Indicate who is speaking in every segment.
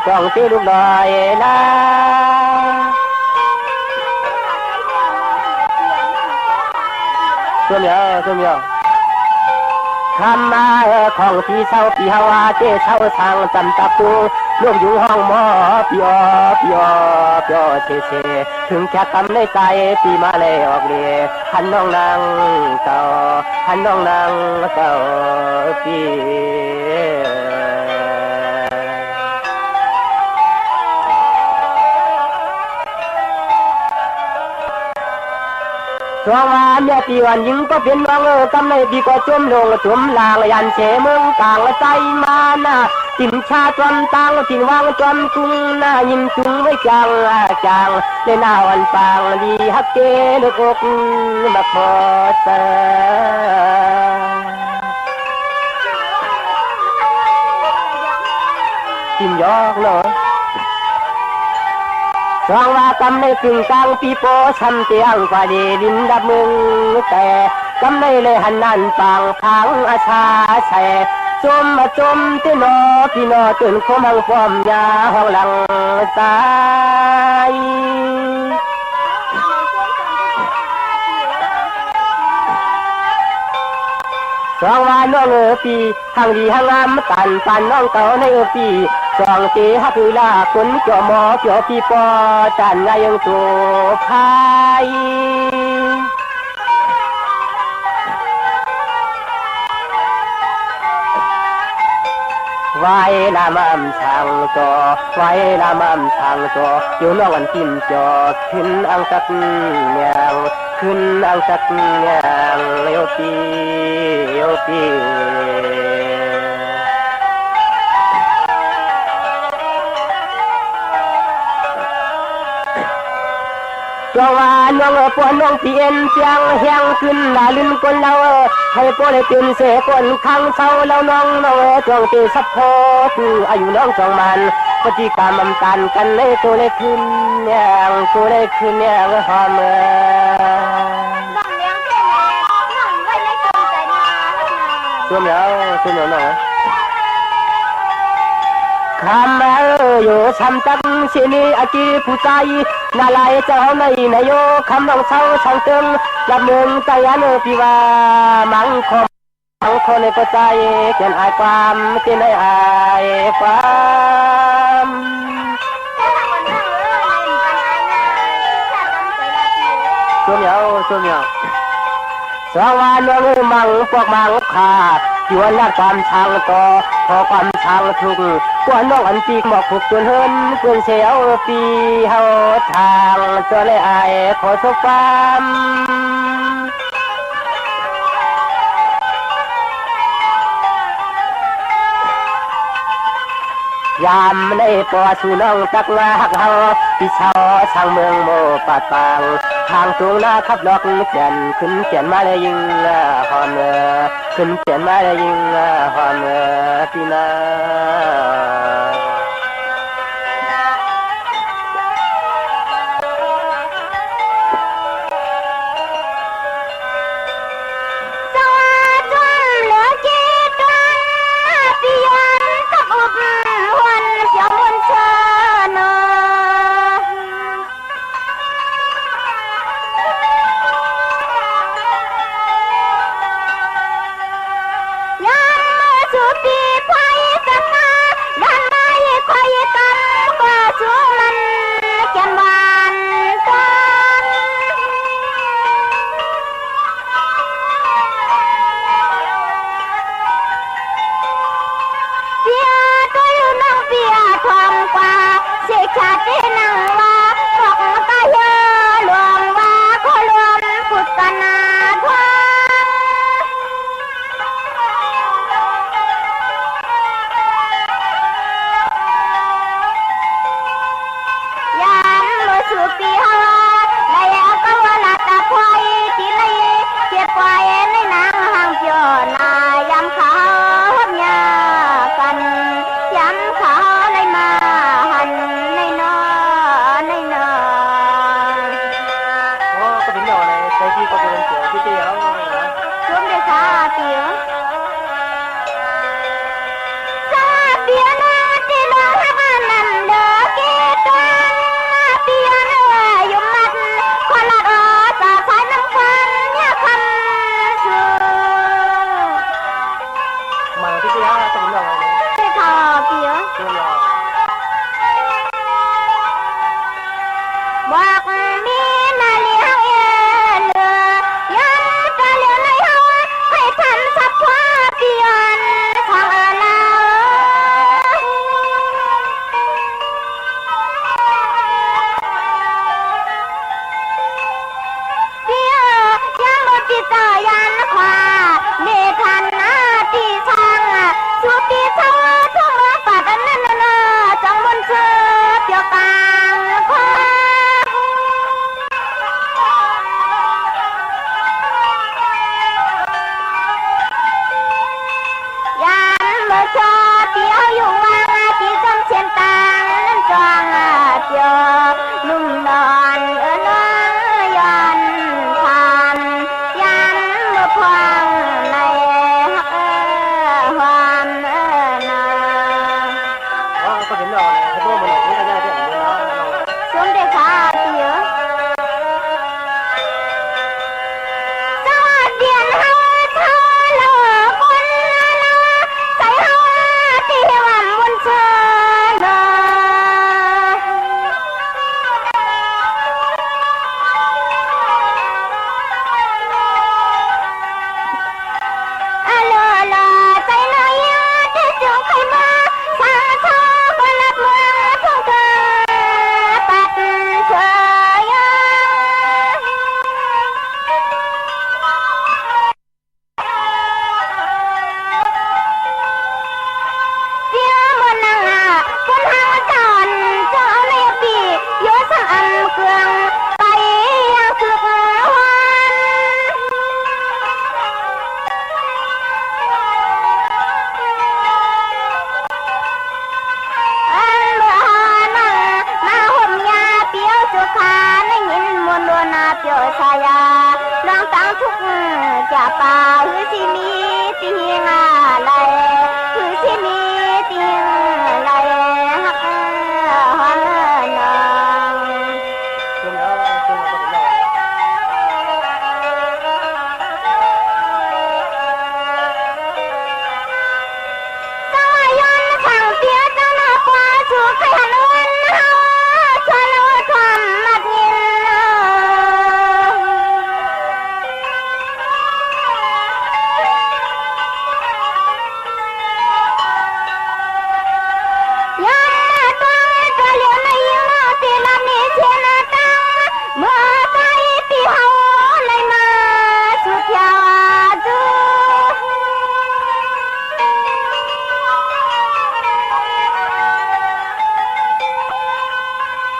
Speaker 1: กองตีลูกลอยนะส่วนเยอะส่วนเยอะคำมาของพี่เศร้าปีฮาวาเจ้เศร้าทางจำตะปูลูกอยู่ห้องหมอพี่อพี่อพี่อเชเชถึงแค่กำในใจปีมาเลยออกเลยหันน้องนางเก่าหันน้องนางเก่าปีสองวันเนี่ยปีวันยิงก็เป็นวังกำในปีก็จมลงจมลางยันเชเมืองต่างใจมานะติ่มชาจนตังติ่งวางจนกุ้งหน้ายิ้มจุงไว้จังจางในหน้าวันปางดีฮักเกลูกอกมาพอเตติ่มยอกเนาะสองว่ากำในกึ่งกลางปีโป้ช้ำเตียงฝ่าดีดินดับมึงแต่กำในเลยหันนั่นปางทางอาชาแสจมมาจมที่นอพี่นอตื่นคมังฟอมยาห้องหลังตายสองว่าน้องปีทางดีทางงามตันปันน้องเก่าในปีสองตีฮักลาคนเกี่ยวหมอเกี่ยวปีปอจันไงยังตัวพายไว้ละมั่มช่างตัวไว้ละมั่มช่างตัวอยู่น้องอันจิ้มจอขึ้นอังสักเนียงขึ้นอังสักเนียงเลี้ยวปีเลี้ยวปีจงว่าน้องปวนน้องเปลี่ยนเสียงแห้งขึ้นลาลื่นคนเราให้ปวนเป็นเสคนข้างเศร้าแล้วน้องจงเตะสัพพอคืออายุน้องจงมันปฏิกรรมมันตันกันเลยตัวเล็กขึ้นเนี่ยตัวเล็กขึ้นเนี่ยหอมส่วนเดียวส่วนเดียวหน่อยคำอยู่ช้ำตั้งสินีอากีผู้ใจนาลายเจ้าในนายโยคำน้องเศร้าช่างเติมจับเมืองใจอันปีว่ามังคมมังคนในก็ใจเขียนอายความเขียนอายความส่วนเดียวส่วนเดียวสองวันน้องมังพวกมังขาดจวนละความช่างต่อพอความช่างทุกกวนน้องอันปีกหมอกผูกจนเฮินเพื่อนเสียวปีเฮาทางตัวเลยอายขอสบความยามในปอสู่น้องตักงาหักเฮาพี่ชาวช่างเมืองโมปาดปางทางตรงหน้าขับดอกเขียนขึ้นเขียนมาเลยยิงหอมขึ้นเขียนมาเลยยิงหอมพี่นา
Speaker 2: กลางคอยันเมื่อชอเตียวอยู่ว่างที่กำเชียนตางนั่นจองเตียวนุ่มนอนน้องยันทานยันเมื่อพวงในความนา
Speaker 1: ก็เห็นเราเนี่ยเขาโตมาหน่อยนี่ก็ได้ที่ผมรู้นะ
Speaker 2: สมเด็จข้าเตียวสวัสดีเฮาเท่าโลคนใส่เฮาที่ว่ามุนเชิญเลอเลอใจน้อยที่จุกใครมาสาชอคนละเมืองทุกเธอปัดเชยเสียมันนังคนหาจอนเจอในปีโยสังอันเกลืองไปยังสุขวันอันเมื่อนั่งมาห่มยาเปียวสุขาในหินมนต์วนเปียวชายาลองตั้งทุกจะป่าหือสิมีตีงาไหลหือสิมีตีงไหลฮักฮันนอง
Speaker 1: ซึ่งแล้วก็เห็นเรา
Speaker 2: สวายันขังเตียตั้งหน้าขวาชูไข่หันวันเฮาชวนเอาทำมัดยินยันมาตัวกะเหลียวในยิงตีลำนี้เชนาตังเมื่อใจตีเฮาเลยมาสุดยาจู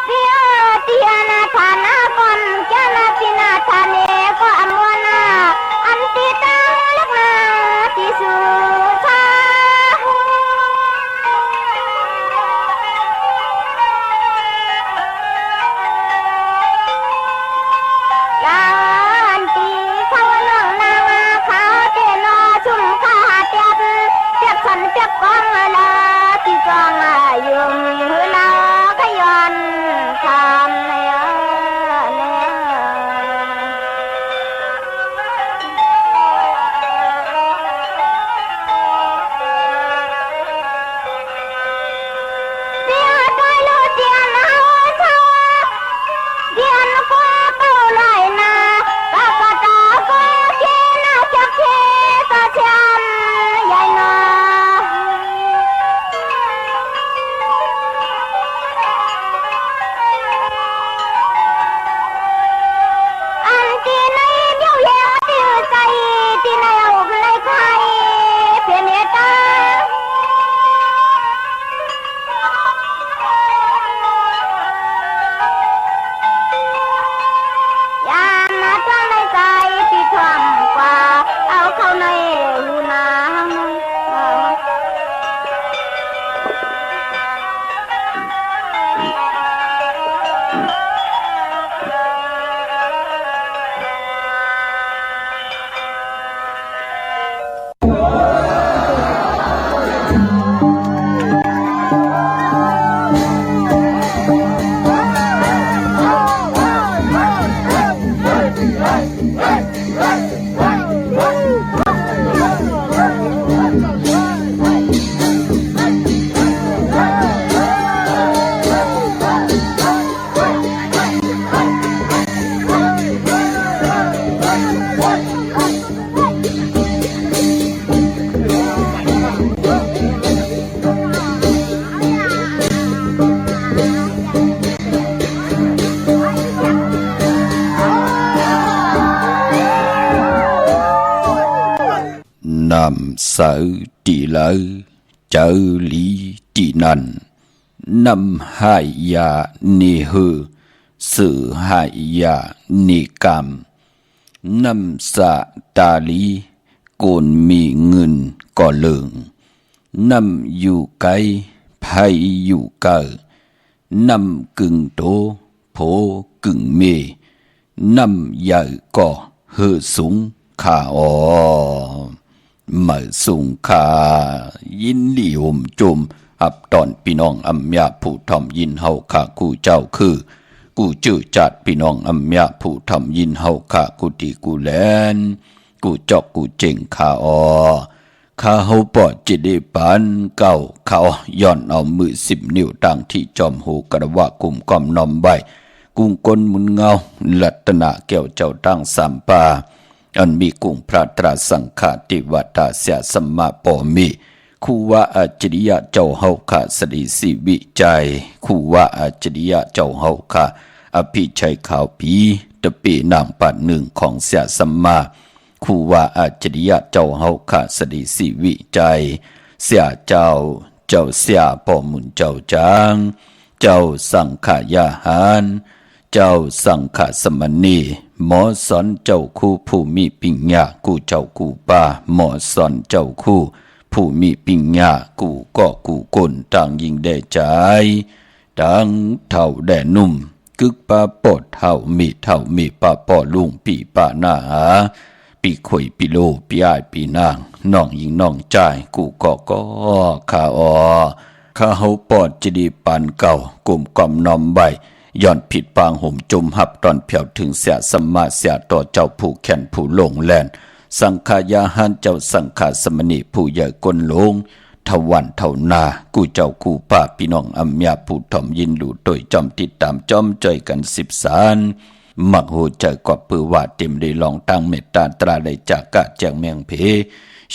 Speaker 2: เดียเตียนาธานาก่อนแกนาตินาธาเนก็อมวนาอันติตังลักนาติสุชาลานตีเขาน้องนางเขาเตนอชุ่มข้าเตียบเตียบสันเตียบกองลาที่จองยุ่งหือนาขย้อนคำเนื้อเสียใจลูกเตียนเอาเท่าเดียนก็เป่าลอยนากะกะตาก็เกนาจักเทตะชันใหญ่นาอันที่ในเบี้ยวแย่ที่ใจที่ในเอาเลยใครเพียงเนตายามมาตั้งในใจที่ทำกว่าเอาเข้าในหูนา
Speaker 3: Nam sở trì lỡ chợ lý trì nành นำหายานิหือสื่อหายานิกรรมนำสะตาลีโกนมีเงินก่อเหลืองนำอยู่ไกลภัยอยู่เก่านำกึ่งโตโผกึ่งเมนำใหญ่ก่อเฮือสูงขาอ๋อมาสูงขายินดีห่มจุมอับตอนพี่น้องอัมยาผู้ทำยินเฮาขากูเจ้าคือกูจื้อจัดพี่น้องอัมยาผู้ทำยินเฮาขากูดีกูแลนกูจอกกูเจ๋งขาอ๋อข้าเฮาปอดจิตได้ปานเก่าเขาย้อนเอามือ10 นิ้วตั้งที่จอมหูกระว่ากุมก้อมนอมใบกุ้งก้นมุนเงาลัตนาแก้วเจ้าตั้งสามปาอันมีกุ้งพระตราสังฆาติวัตาเสียสมมาปอมีคูว่าอาจริยะเจ้าเฮาขาสดีสิวิจัยคูว่าอาจริยะเจ้าเฮาขาอภิชัยข่าวผีตะปีนางปัดหนึ่งของเสียสมมาคูว่าอาจริยะเจ้าเฮาขาสดีสิวิจัยเสียเจ้าเสียปอมุนเจ้าจางเจ้าสังขายาหารเจ้าสังฆสมณีหมอสอนเจ้าคู่ผู้มีปิญญากูเจ้ากูป้าหมอสอนเจ้าคู่ผู้มีปิญญากูก็กูกลต่างยิงได้ใจต่างเท่าแด่นุ่มกึกป้าปอดเท่ามีป้าปอลุงปีป้าหน้าหาปีข่อยปีโลปีอ้ายปีนางน้องยิงน้องใจกูก็ข้าอ๋อข้าเฮาปอดจะดีปานเก่ากลุ่มกล่อมนอมใบย้อนผิดปางห่มจมหับตอนเพียวถึงเสียสมมาเสียต่อเจ้าผู้แขนผู้ลงแลนสังขายาหันเจ้าสังขาสมณีผู้ใหญ่กลลงทวันเท่านากูเจ้ากูป้าพี่น้องอัมยาผู้ถ่อมยินดูโดยจอมติดตามจอมใจกัน10 สารมักโหใจกว่าปือว่าเต็มได้ลองตั้งเมตตาตราได้จากกะแจงเมียงเพ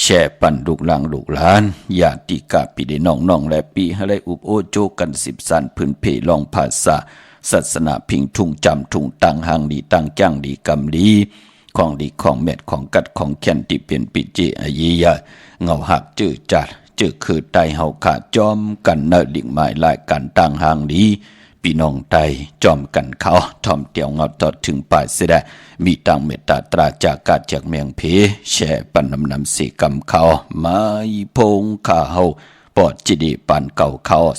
Speaker 3: แช่ปั่นลูกหลางลูกหลานญาติกาปีได้น้องและปีให้ได้อุปโอโจกัน10 สารพื้นเพลองภาษาศาสนาพิงทุ่งจำทุ่งตังหางดีตังจ้างดีกำดีของดีของเม็ดของกัดของแขนที่เป็นปิจิอายียะเงาหักจื้อจัดจื้อคือไตเฮาขาจอมกันเนดิ่งหมายลายกันตังหางดีพี่น้องไตจอมกันเขาทอมเตียวเงาตอดถึงปลายเสด็จมีตังเมตตาตราจากกาจากเมียงเพแช่ปันนำสีกำเขาไม้พงข้าเฮาปอดจิดีปันเก่าเขา064964249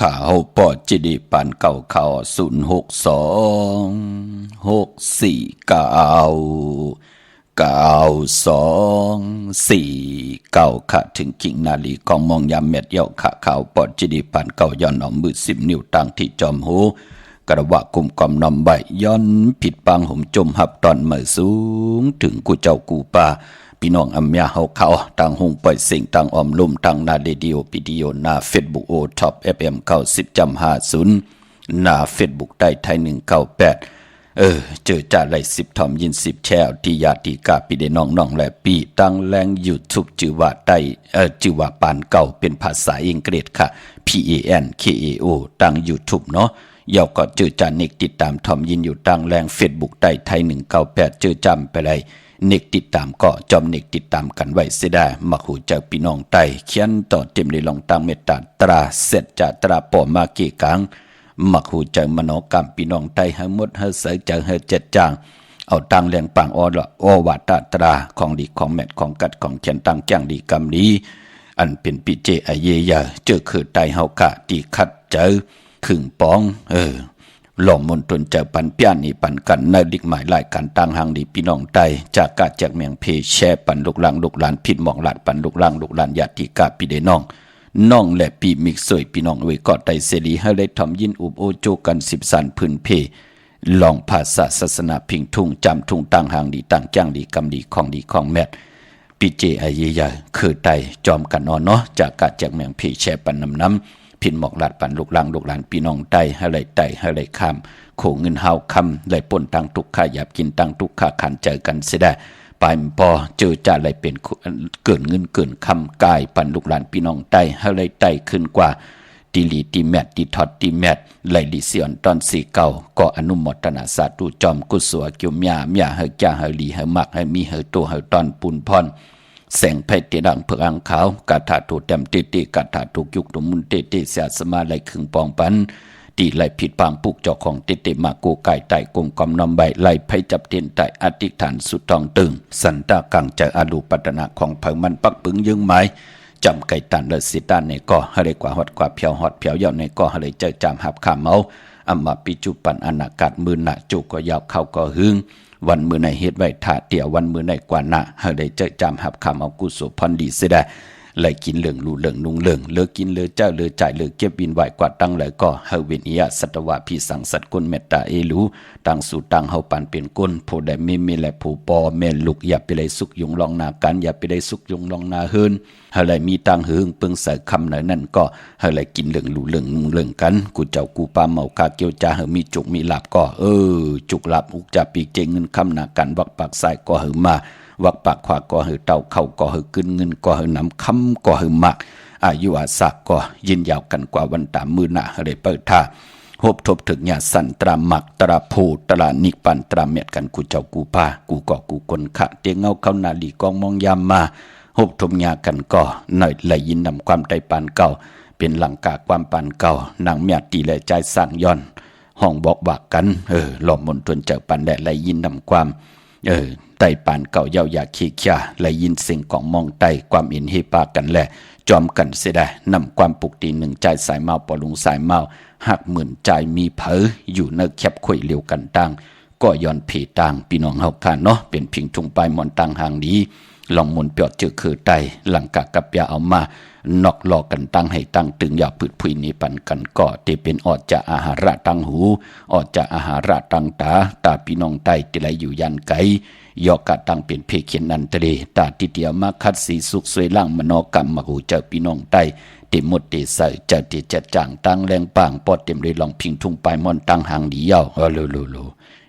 Speaker 3: ข่าวปอจิดีปานเก่าข่าว062 64649 ค่ะถึงกิ่งนาลีของมองยามเม็ดเย่าข่าข่าวปอจิดีปานเก่าย้อนเอามือ10 นิ้วตั้งที่จอมหูกระวะกุมกอมนอมใบย้อนผิดปังห่มจมหับตอนเมื่อสูงถึงกูเจ้ากูป่าพี่น้องอัมยาเฮาเขาต่างหงปล่อยสิ่งต่างออมลุ่มต่างนาเรดิโอวิดีโอหน้า Facebook โอท็อป FM 90.50หน้า Facebook ได้ไทย198เจอจ่าไหล10ทอมยิน10แชวที่ญาติกาปีเดน้องๆและปีตั้งแรง YouTube ชื่อว่าได้ชื่อว่าปานเก่าเป็นภาษาอังกฤษค่ะ PANKAO ตั้ง YouTube เนาะเยาก็เจอจ่าเน็กติดตามทอมยินอยู่ตั้งแรง Facebook ได้ไทย198เจอจำไปเลยเน็กติดตามก็จอมเน็กติดตามกันไว้เสียได้มาหูเจ้าพี่น้องไต้เขียนต่อเต็มเลยลองตั้งเมตตาตราเสร็จจะตราปอมาเกกังมักหูเจ้ามโนกรรมพี่น้องไต้ให้หมดให้เสยเจอให้เจ็ดจางเอาตังแรงปังอวาตตราของดีของแมทของกัดของเขียนตังแจ้งดีกรรมดีอันเป็นปิเจอเยยาเจอคือไต้เฮากะตีคัดเจอขึงปองหล่อมนตนเจอปันเปียนนี่ปันกันในดิกหมายหลายการตั้งหางดีพี่น้องไต้จากกาจากเมียงเพแช่ปันลูกหลานผิดหมองหลานปันลูกหลานญาติกาพี่เดน้องและปีมิกสวยพี่น้องเวยกอดไตเสรีให้ได้ทอมยินอุบโอโจกัน10 สันพื้นเพลองภาษาศาสนาพิงทุ่งจำทุ่งตั้งหางดีตั้งจ้างดีกำดีของแมทปีเจไอเยียคือไตจอมกันนอนเนาะจากกาจากเมืองเพแช่ปันน้ำพินหมอกหลาดปันลูกหลานพี่น้องไตให้ไหลไตให้ไหลข้ามโขเงินเฮาคำไหลป่นตั้งทุกข้าหยาบกินตั้งทุกข้าขันเจอกันเสียได้ปายพอเจอจ่าไหลเป็นเกินเงินเกินคำกายปันลูกหลานพี่น้องไตให้ไหลไตขึ้นกว่าตีลีตีแมทตีทอดตีแมทไหลลิเสียนตอนสี่เก่าก็อนุโมทนาสาธุจอมกุศลเกี่ยวเมียเฮจ่าเฮลีเฮมักเฮมีเฮโตเฮตอนปุนพรแสงไพ่เตดังเพื่ออังขาวกาถาถูเต็มเตกาถาถูกยุกตุมุนเตเสียสมาไหลขึงปองปันตีไหลผิดปางปุกเจ้าของเตมาโกไก่ไต่กงกอมนำใบไหลไพ่จับเตียนไต่อธิษฐานสุดทองตึงสันตากังใจอาลูปัตนาของเผามันปักปึงยึงไม้จำไก่ตันเลสิตานในก่อให้ได้กว่าหอดกว่าเพียวหอดเพียวยาวในก่อให้ได้เจอจามหับขาเมาอัมมาปิจุปันอนาคาศมือหนาจุก็ยาวเข้าก็หึงวันมือในเฮ็ดไว้ถาเตี่ยววันมือในกว่าหนาให้ได้เจอจามหับขาเอากุศลพรดีเสียได้ไหลกินเหลืองรูเหลืองนุ่งเหลืองเลือกกินเลือกเจ้าเลือกจ่ายเลือกเก็บวินไหวกว่าตั้งไหลก็เฮเวนิยสัตวะพิสังสัตกุลเมตตาเอลูตั้งสู่ตั้งเฮาปันเป็นกุลผู้ใดมีและผู้ปอแม่ลูกอย่าไปเลยสุกยุงลองนากันอย่าไปเลยสุกยุงลองนาเฮินเฮาไหลมีตั้งหึงปึงใส่คำไหนนั่นก็เฮาไหลกินเหลืองรูเหลืองนุ่งเหลืองกันกูเจ้ากูปาเมากาเกียวจ่าเฮามีจุกมีลาบก็จุกลาบอุกจะปีกเจงเงินคำนากันวักปากใส่ก็เฮามาวักปากขวาก็หือเต่าเข้าก็หือขึ้นเงินก็หือนำคำก็หือมักอายุอาศักก็ยินยาวกันกว่าวันตามมือหน้าเลยเปิดท่าหบทบถึงญาสันตรามักตราผูตรานิกปันตราเม็ดกันกูเจ้ากูป้ากูก่อกูคนขะเตียงเงาเข้านาลีกองมองยามมาหบทบญากันก็หน่อยไหลยินนำความใจปานเก่าเป็นหลังกาความปานเก่านางเมียตีและใจสั่งย้อนห้องบอกบักกันหล่อมนตนเจ้าปันแดดไหลยินนำความไต่ปานเก่าเย้าอยากขี้ข่าและยินเสียงของมองไต่ความอินเฮปากันแหละจอมกันเสียได้นำความปุกตีหนึ่งใจสายเมาปอลุงสายเมาหักหมื่นใจมีเผออยู่เนแคบคุยเลียวกันตั้งก็ย้อนเพต่างพี่น้องเฮาคานเนาะเป็นพิงทุงปลายมอนตังหางดีลองมนเปียดเจอคือไต่หลังกะกับยาเอามานอกลอกันตั้งให้ตั้งตึงอย่าพืดพุยนี้ปันกันก็เตเป็นออดจะอาหาระตั้งหูออดจะอาหาระตั้งตาพี่น้องไต่ติไหลอยู่ยันไกยอกกะตั้งเป็นเพเขียนนันตเรตาติเดียวมาคัดสีสุกสวยล่างมโนกรรมมาหูเจ้าพี่น้องไต้เต็มหมดเตใส่เจ้าเตจัดจ่างตั้งแรงปังปอดเต็มเลยลองพิงทุ่งปลายมอนตั้งหางดีเย้าโล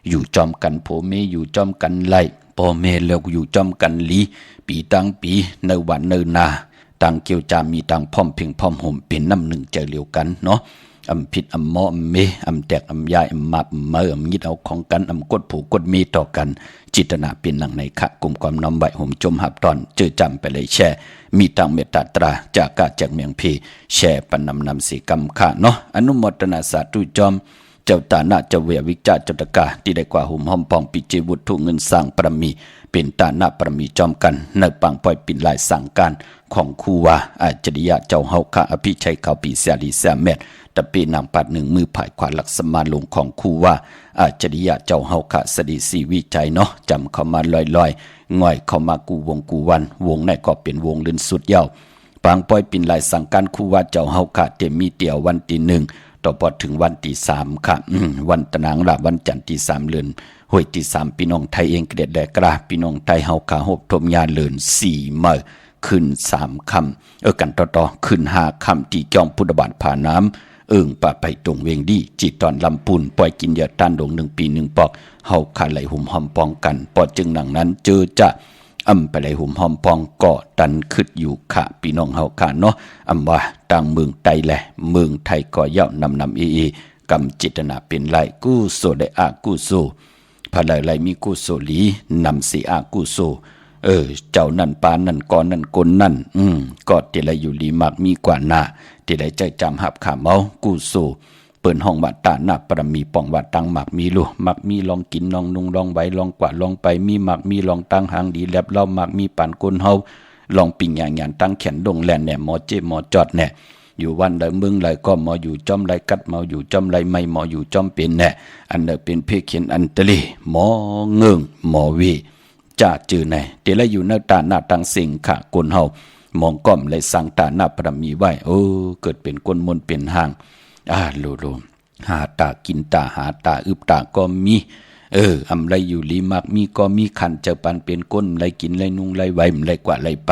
Speaker 3: อยู่จอมกันโผเมอยู่จอมกันไล่ปอเมแล้วอยู่จอมกันลีปีตั้งปีในวันเนินนาตั้งเกี่ยวจามีตั้งพร้อมเพียงพร้อมห่มเป็นน้ำหนึ่งใจเลียวกันเนาะอำผิดอำมออำเมอำแตกอำยายอำมาอำเมื่ออำยิดเอาของกันอำกดผูกกดมีต่อกันจิตนาเป็นหนังในขะกลุ่มความน้อมใบห่มจมหับตอนเจอจำไปเลยแช่มีตังเมตตาตราจากกาจากเมียงพีแช่ปนำสีกรรมขะเนาะอนุโมทนาสาธุจอม เจ้าตานะเจ้าเวียวิจาเจ้าตะกาที่ได้กว่าหุ่มห้อมปองปิเจวุฒุเงินสร้างปรมีเป็นตานะปรมีจอมกันในปังปล่อยปิ่นลายสั่งการของครูวาอาจริยะเจ้าเฮาคาอภิชัยเขาปีเสียลีเสียแมดตะปีนางปัดหนึ่งมือผายขวาลักษมาลงของครูวาอาจริยะเจ้าเฮาคาสดีสีวิจัยเนาะจำเข้ามาลอยง่อยเข้ามากูวงกูวันวงในก็เป็นวงลื่นสุดยาวปางปล่อยปิ่นลายสั่งการครูวาเจ้าเฮาคาเตมีเตียววันที่1ต่อพอถึงวันที่3ค่ะวันตะนางละวันจันทร์ที่3เดือนห้วยที่3พี่น้องไทยเองเกลียดแดกราพี่น้องไทยเฮาคาหบทมยาเลือน4มื้อขึ้น3คำกันต่อขึ้น5คำที่จอมพุทธบาทผ่าน้ำป่าไปตรงเวงดีจิตตอนลำปูนปล่อยกินยาต้านดง1 ปี1 ปอกเฮาคาไหลหุ่มหอมปองกันปอจึงหนังนั้นเจอจะไปไหลหุ่มหอมปองก็ตันขึ้นอยู่ค่ะพี่น้องเฮาคาเนาะว่าต่างเมืองไทยแหละเมืองไทยก็เย่านำกำจิตนาเป็นไรกู้โซได้อากู้โซพะไหลมีกู้โซลีนำสีอากู้โซเจ้านั่นปานนั่นก่อนนั่นคนนั่นก็ที่ไรอยู่ลีมักมีกว่าหน้าที่ไรใจจำหับขาเมากู้โซเปิดห้องวัดตาหน้าปรมีป่องวัดตังหมักมีลูหมักมีลองกินลองนุ่งลองไว้ลองกว่าลองไปมีหมักมีลองตั้งหางดีแลบเล่าหมักมีปั่นก้นเฮาลองปิ่งอย่างตั้งแขนดงแลนแหน่หมอเจ็บหมอจอดแหน่อยู่วันใดมึงไหลก็หมออยู่จอมไหลกัดหมออยู่จอมไหลไม่หมออยู่จอมเป็นแหน่อันเดเป็นเพเขียนอันตลีหมอเงิงหมอวีจ่าจือแหน่เดี๋ยวอยู่ในตาหน้าตั้งสิ่งขะก้นเฮามองก้อมเลยสั่งตาหน้าปรมีไว้เกิดเป็นก้นมนเป็นห่างโลหาตากินตาหาตาอึบตาก็มีอำไรอยู่ลีมักมีก็มีขันเจอปันเป็นก้นไรกินไรนุ่งไรไว้ไรกว่าไรไป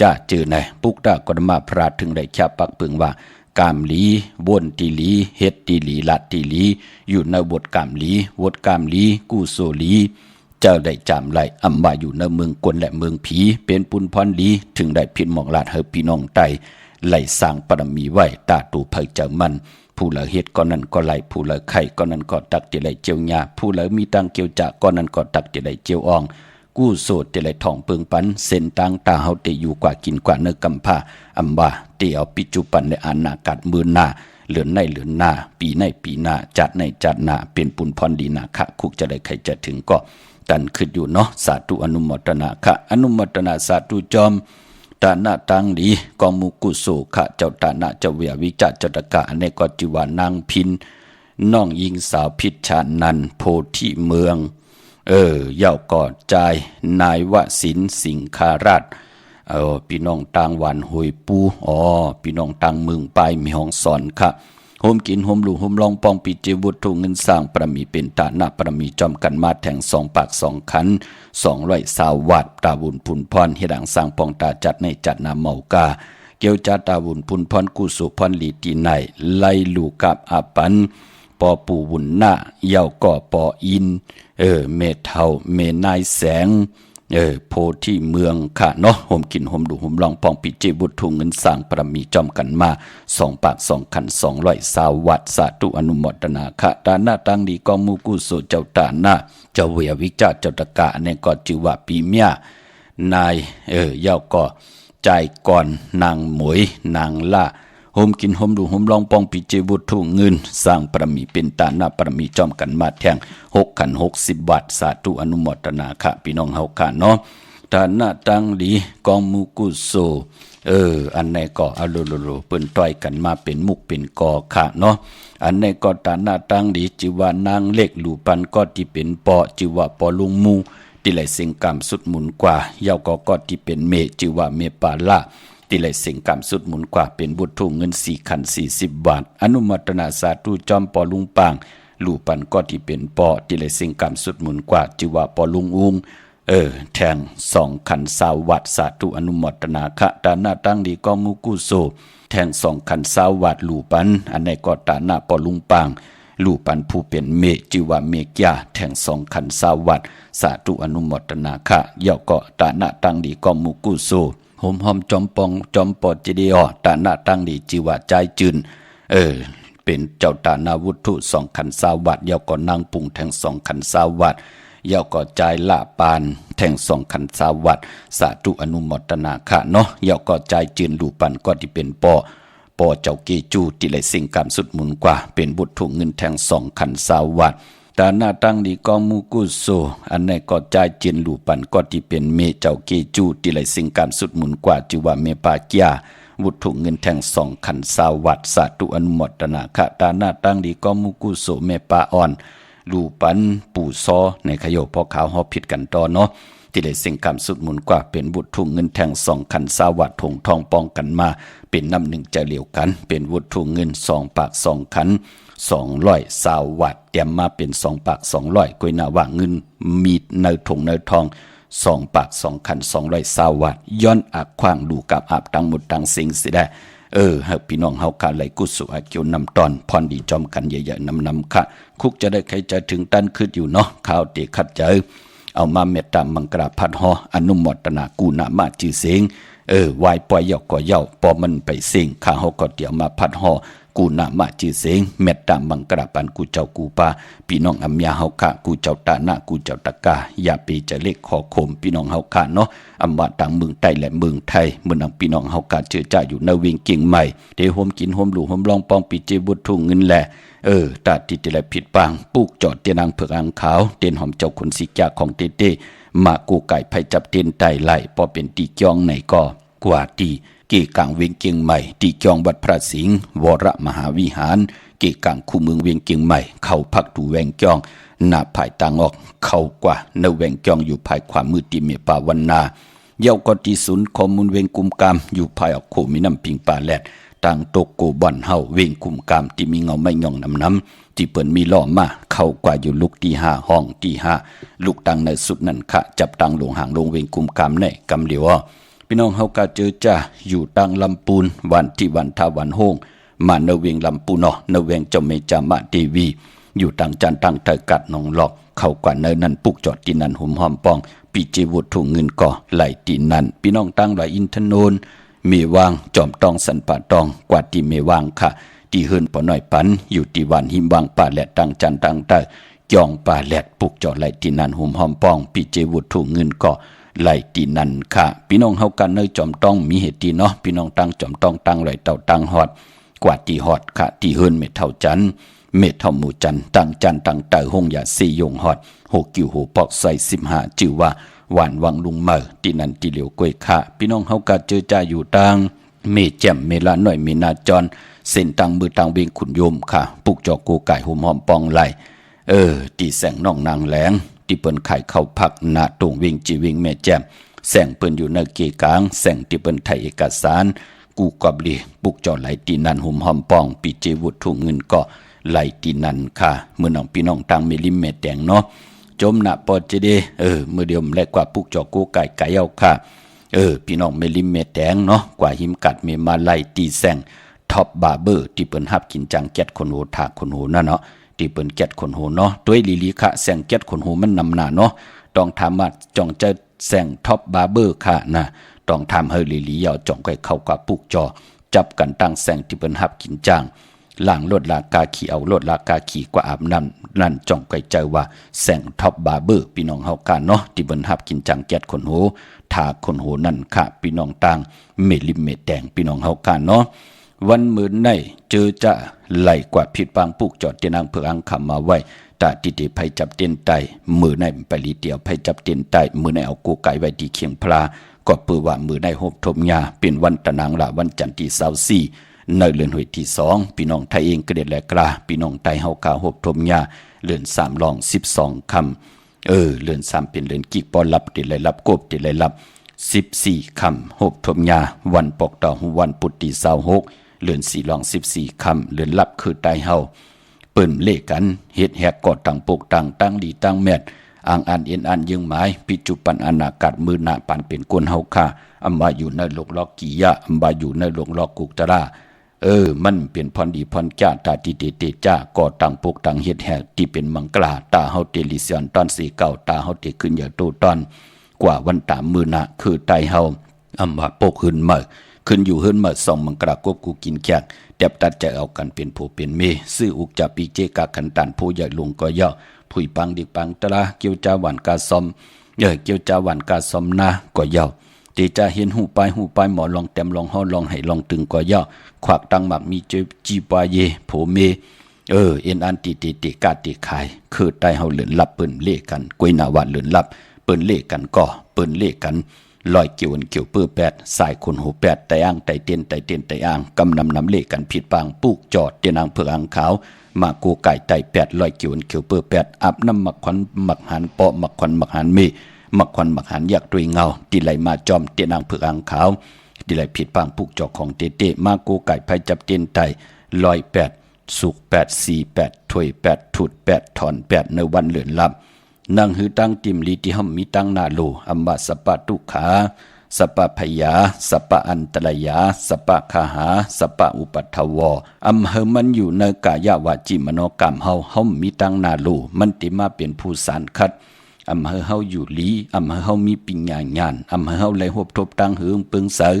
Speaker 3: จ้าเจอไหนปุกตากรมาพระถึงได้ชาปักเพึงว่ากามลีวนตีลีเฮ็ดตีลีลัดตีลีอยู่ในบทกามลีวดกามลีกูโซลีเจ้าได้จำไรว่าอยู่ในเมืองกลและเมืองผีเป็นปุนพรลีถึงได้พิดหมองลาดเฮพี่น้องไตไหลสร้างปรมีไว้ตาตูเผยเจ้ามันผู้ละเฮ็ดก็นั้นก็ไหลผู้ละไข่ก็นั้นก็ตักติไหลเจียวหญ้าผู้ละมีตังเกียวจะก็นั้นก็ตักติไหลเจียวอ่องกู้โสดติไหลทองเปิงปันเส้นตังตาเฮาเตอยู่กว่ากินกว่าเนื้อกำพาว่าเตียวปิจุปันในอนาคตมื้อหน้าเหลือนในเหลือนหน้าปีในปีหน้าจัดในจัดหน้าเป็นปุนพรดีนาคะคุกจะได้ใครจะถึงก็ตันขึ้นอยู่เนาะสาธุอนุโมทนาค่ะอนุโมทนาสาธุจอมตานะตังดีกองมุกุโสขะเจ้าตานะเจ้าเวียวิจาเจ้าตะกะในกอจิวานางพินน้องยิงสาวพิชานันโพธิเมืองเย่ากอดใจนายวศิลป์สิงคาราชพี่น้องต่างหวานหวยปูพี่น้องต่างเมืองปลายมีห้องสอนค่ะโฮมกินโฮมลูโฮมลองปองปิเจวุฒุเงินสร้างประมีเป็นตาหน้าประมีจอมกันมาแทง2 ปาก 2 ขัน220 วัดตาบุญพุนพรเฮดังสร้างปองตาจัดในจัดนาเมากาเกียวจัดตาบุญพุนพรกุสุพรลีตีในไลลูกับอาปันปอปูบุญหน้าเยาก่อปออินเมเทาเมนายแสงโพธิเมืองค่ะเนาะโฮมกินโฮมดูโฮมลองปองปิเจบุตรทุงเงินสร้างปรมีจอมกันมา2 ปาก 2 ขัน220 วัดสาธุอนุโมทนาค่ะตาหน้าตั้งดีกองมูกุโสเจ้าตาหน้าเจ้าเวียวิจาเจ้าตะกะในก็จิวะปีเมียนายเย้าก็ใจก่อนนางหมวยนางล่าโฮมกินโฮมดูโฮมลองปองปิเจบุตรทุงเงินสร้างปรมีเป็นตาหน้าปรมีจอมกันมาแทง6 ขัน60 วัดสาธุอนุโมทนาค่ะพี่น้องเฮาค่ะเนาะตาหน้าตั้งดีกองมูกุโสอันไหนก็อโลโลเปิ้นต่อยกันมาเป็นมุกเป็นกอค่ะเนาะอันไหนก็ตาหน้าตั้งดีจิว่านางเล็กหลูปันก็ที่เป็นปอจิว่าปอลุงมูที่ไหลเสียงกรรมสุดหมุนกว่าเยาก็ที่เป็นเมจิว่าเมปาล่าที่ไหลเสียงกรรมสุดหมุนกว่าเป็นบุตรทุ่งเงิน4 ขัน40 บาทอนุโมทนาสาธุจอมปอลุงปางลูปันก็ที่เป็นปอที่ไหลเสียงกรรมสุดหมุนกว่าจิว่าปอลุงอุงแทง2 ขัน20 วัดสาธุอนุโมทนาคะตาหน้าตั้งดีก็มุกุโสแทง2 ขัน20 วัดลูปันอันไหนก็ตาหน้าปอลุงปางลูปันผู้เป็นเมจิว่าเมกยาแทง2 ขัน20 วัดสาธุอนุโมทนาคะเยาก็ตาหน้าตั้งดีก็มุกุโสโฮมหอมจอมปองจอมปอดจิเดียตาหน้าตั้งดีจิว่าใจจืนเป็นเจ้าตานาวุถุ2 ขัน20 วัดเยาก็นางปุงแทง2 ขัน20 วัดเยาก็ใจละปานแทง2 ขัน20 วัดสาธุอนุโมทนาค่ะเนาะเยาก็ใจจืนลูปันก็ที่เป็นปอ ปอเจ้าเกจูติไหลสิ่งกรรมสุดหมุนกว่าเป็นบุตรถูกเงินแทง2 ขันสาวัดตาหน้าตั้งดีกองมูกุโซอันในก็จ่ายเจียนหลู่ปันก็ที่เป็นเมเจ้าเกจูติไหลสิ่งกรรมสุดหมุนกว่าจิว่าเมปาเกียบุตรถูกเงินแทง2 ขันสาวัดสาธุอนุโมทนาค่ะตาหน้าตั้งดีกองมูกุโซเมปาอ่อนหลู่ปันปู่ซอในขยโยพ่อขาวฮอผิดกันต่อเนาะที่ได้สิ่งกรรมสุดหมุนกว่าเป็นบุตรทุ่งเงินแทง2 ขันสาวัดถงทองป้องกันมาเป็นน้ำหนึ่งจะเหลียวกันเป็นบุตรทุ่งเงิน2 ปาก 2 ขัน200 สาวัดเตรียมมาเป็น2 ปาก 200กวยหน้าว่าเงินมีเนื้อถงเนื้อทอง2 ปาก 2 ขัน200 สาวัดย้อนอักขวางดูกับอาบทั้งหมดทั้งสิ่งสิได้หากพี่น้องเฮาคาไหลกุสุอาเกียวนำตอนพรดีจอมกันใหญ่ๆนำค่ะคุกจะได้ใครจะถึงตันคืดอยู่เนาะข่าวเตะขัดเจอเอามาเมตตามังกราพัดหออนุโมทนากูนามาจือเสียงวายปล่อยยอกก่อยาวปอมันไปเสียงข้าเฮาก็เดี๋ยวมาพัดหอกูนามาจือเสียงเมตตามังกราปันกูเจ้ากูปาพี่น้องอัมยาเฮาค่ะกูเจ้าตาหน้ากูเจ้าตะกาอย่าไปจะเล็กขอคมพี่น้องเฮาค่ะเนาะอำว่าต่างเมืองใต้และเมืองไทยเมื่อนังพี่น้องเฮาค่ะเจอจ่าอยู่ในเวียงเก่งใหม่เทโฮมกินโฮมหลู่โฮมลองปองปีเจบุตรทุ่งเงินแหละตาติดแต่ละผิดปางปลูกจอดเตียนางเผือกอ่างขาวเตียนหอมเจ้าคนสิกาของเต้มากูไก่ไผจับเตียนไตไหลพอเป็นตีจองไหนก็กว่าตีเกกังเวียงเกียงใหม่ตีจองวัดพระสิงห์วรมหาวิหารเกกังคู่เมืองเวียงเกียงใหม่เข้าพักดูแวงจองหน้าภายต่างออกเข้ากว่าในแวงจองอยู่ภายความมืดติเมปาวันนาเย้าก็ที่ศูนย์ข้อมูลเวียงกุมกามอยู่ภายออกโคมีน้ำปิงปลาแลดต่างตกโกบ่อนเฮาเวียงกุมกามที่มีเงาไม่ย่องน้ำที่เปิ้นมีล้อมาเข้ากว่าอยู่ลูกที่5ห้องที่5ลูกตังในสุดนั้นค่ะจับตังลงหางลงเวียงกุมกามในกำเหลียวพี่น้องเฮาก็เจอจ้าอยู่ตังลำปูนวันที่วันทาวันโฮงมาเนเวียงลำปูนเนาะเนเวียงเจ้าเมจามะเทวีอยู่ตังจันตังเตกัดหนองหลอกเข้ากว่าเนนั้นปุกจอดที่นั่นหุ่มหอมปองปีเจวุฒถุงเงินก่อไหลที่นั่นพี่น้องตังไหลอินทนนท์เมวางจอมตองสันป่าตองกว่าที่เมวางค่ะที่เฮิรนปอน้อยปันอยู่ที่วันหิมวางป่าแหลดตังจันตังเตจองป่าแหลดปุกจอดไหลที่นั่นหุ่มหอมปองปีเจวุฒถุงเงินก่อไหลที่นั่นค่ะพี่น้องเฮากันเนยจอมต้องมีเหตุที่เนาะพี่น้องตั้งจอมต้องตั้งไหลเต่าตั้งฮอดกว่าที่ฮอดค่ะที่เฮิรนเม็ดเท่าจันเม็ดเท่าหมู่จันตั้งจันตั้งเตอหงยาซียงฮอด6กิ้วหูปอกใส่15ชื่อว่าหวานวังลุงเมอที่นั่นที่เหลียวกล้วยค่ะพี่น้องเฮาก็เจอจ่าอยู่ตังเมแจ่มเมลาหน่อยเมนาจรเส้นตังมือตังเวียงขุนโยมค่ะปุกจอกโกไก่หอมหอมปองไหลตีแสงน้องนางแหลงที่เปิ้นไข่เข้าพักหน้าตรงเวียงจีเวียงแม่แจ่มแสงเปิ้นอยู่ในเกกลางแสงที่เปิ้นไทยเอกสารกูกอบลีปุกจอไหลตีนันหอมหอมปองปีเจวุฒถุงเงินก็ไหลตีนันค่ะเมื่อน้องพี่น้องตังเมลิมเมแดงเนาะจมหน้าปอเจเดเมื่อเดียวแลกกว่าปุกจอกูไก่ไก่เอาค่ะพี่น้องเมลิมเมแดงเนาะกว่าหิมกัดเมมาไหลตีแสงท็อปบาร์เบอร์ที่เปิ้นฮับกินจังแก๊ดคนโหถากคนโหนั่นเนาะที่เปิ้นแก๊ดคนโหเนาะด้วยลีลีค่ะแสงแก๊ดคนโหมันนำหน้าเนาะต้องทำมาจ้องจะแสงท็อปบาร์เบอร์ค่ะนะต้องทำให้ลีลียาวจ่องไปเข้ากับปุกจอจับกันตั้งแสงที่เปิ้นฮับกินจังล่างลดลากาขี่เอาลดลากาขี่กว่าอาบน้ำนั่นจ่องไปเจอว่าแสงท็อปบาร์เบอร์พี่น้องเฮากันเนาะที่เปิ้นฮับกินจังแก๊ดคนโหถาคนโหนั่นค่ะพี่น้องต่างเมลิมเมแดงพี่น้องเฮากันเนาะวันมื้อในเจอจะไหลกว่าผิดปางปุกจอดเตียนางเผือกอังคำมาไว้ตาติติไผจับเตียนไตมือในไปลีเดียวไผจับเตียนไตมือในเอากูไก่ไว้ที่เคียงพลาก็เปือว่ามือในหบทมยาเป็นวันตะนางละวันจันทร์ที่24ในเดือนหวยที่2พี่น้องไทยเองกระเด็ดแหลกลาพี่น้องไทยเฮากาหบทมยาเดือน3ลอง12คำเดือน3เป็นเดือนกิกปอรับติไหลรับกบติไหลรับ14คำหบทมยาวันปกต่อวันปุตติ26เดือน4ลอง14คำเดือนรับคือไตเฮาเปิ่นเลกันเฮ็ดแหกกอดต่างปกต่างตั้งดีตั้งแมดอ่างอันเอ็นอันยังหมายปิจุปันอนาคตมือหน้าปันเป็นกวนเฮาค่ะอำมาอยู่ในโลกลอกกิยะอำมาอยู่ในโลกลอกกุกตรามันเป็นพรดีพรจ้าตาติเตเตจ้าก่อต่างปกต่างเฮ็ดแหกที่เป็นมังกลาตาเฮาเตลิเซียนตอน49ตาเฮาเตขึ้นอย่าโตตอนกว่าวันตามมือหน้าคือไตเฮาอำมาปกขึ้นมาขึ้นอยู่เฮิรนมาส่องมังกรากบกูกินแขกแตบตัดใจเอากันเป็นผู้เป็นเมซื้ออุกจับปีเจกาขันตันผู้ใหญ่ลงก็ย่อผุยปังดิปังตะละเกี่ยวจาหวานกาซอมเกี่ยวจาหวานกาซอมนาก็ย่อ ตีจะเห็นหูไปหมอลองเต็มลองห่อลองให้ลองตึงก็ย่อขวักตังหมักมีจีปาเยโผเมเอ็นอันตีกาตีขายคือได้เฮาเหลือนลับเปิ้นเล่กันกวยหน้าวัดเหลือนลับเปิ้นเล่กันก็เปิ้นเล่กันลอยเกี่ยวเปื้อแปดสายคนหูแปดไตอ่างไตเตียนอ่างกำนำเล่กันผิดปางปูกจอดเตียนอ่างเผือกอ่างขาวมากูไก่ไตแปดลอยเกี่ยวเปื้อแปดอาบน้ำหมักควันหมักหันเปาะหมักควันหมักหันเมหมักควันหมักหันอยากด้วยเงาตีไหลมาจอมเตียนอ่างเผือกอ่างขาวตีไหลผิดปางปูกจอดของเตมากูไก่ไผจับเตียนไตลอยแปดสุกแปดสี่แปดถวยแปดถุดแปดถอนแปดในวันเหลือนลับนั่งหือตั้งติมลีที่ห้ำมีตั้งนาโลอัมบาสปะตุขาสปะพยาสปะอันตรยาสปะคาหาสปะอุปัฏฐวออัมเหมันอยู่ในกายาวาจิมโนกรรมเฮามีตั้งนาโลมันติมาเป็นผู้สารคัดอัมเฮาอยู่ลีอัมเฮามีปิญญาญาณอัมเฮาไหลหบทบตั้งหืงปึงเสอ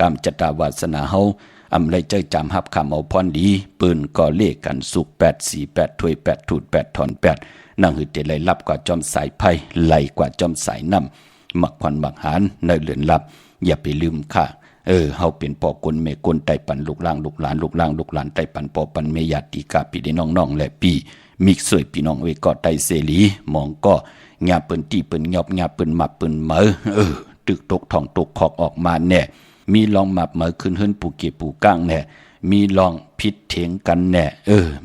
Speaker 3: กามจตาวาสนาเฮาอำไรใจจำหับคำเอาพรดีปืนก่อเลขกันสุก848ถวย8ถูด8ถอน8นั่งหือเตไหลลับกว่าจอมสายไพ่ไหลกว่าจอมสายน้ำมักควันมักหานในเหลือนลับอย่าไปลืมค่ะเฮาเป็นปอกลเมกลไตปันลูกล่างลูกหลานไตปันปอปันเมยาติกาปีได้น้องและปีมิกสวยพี่น้องเวก็ไตเสลีมองก็งาเปิ้นตีเปิ้นยอบงาเปิ้นมับเปิ้นเหมอตึกตกท้องตกขอกออกมาแน่มีลองหมับเหมือขึ้นเฮิรนปูเก็บปูก้างแน่มีลองพิษเถียงกันแน่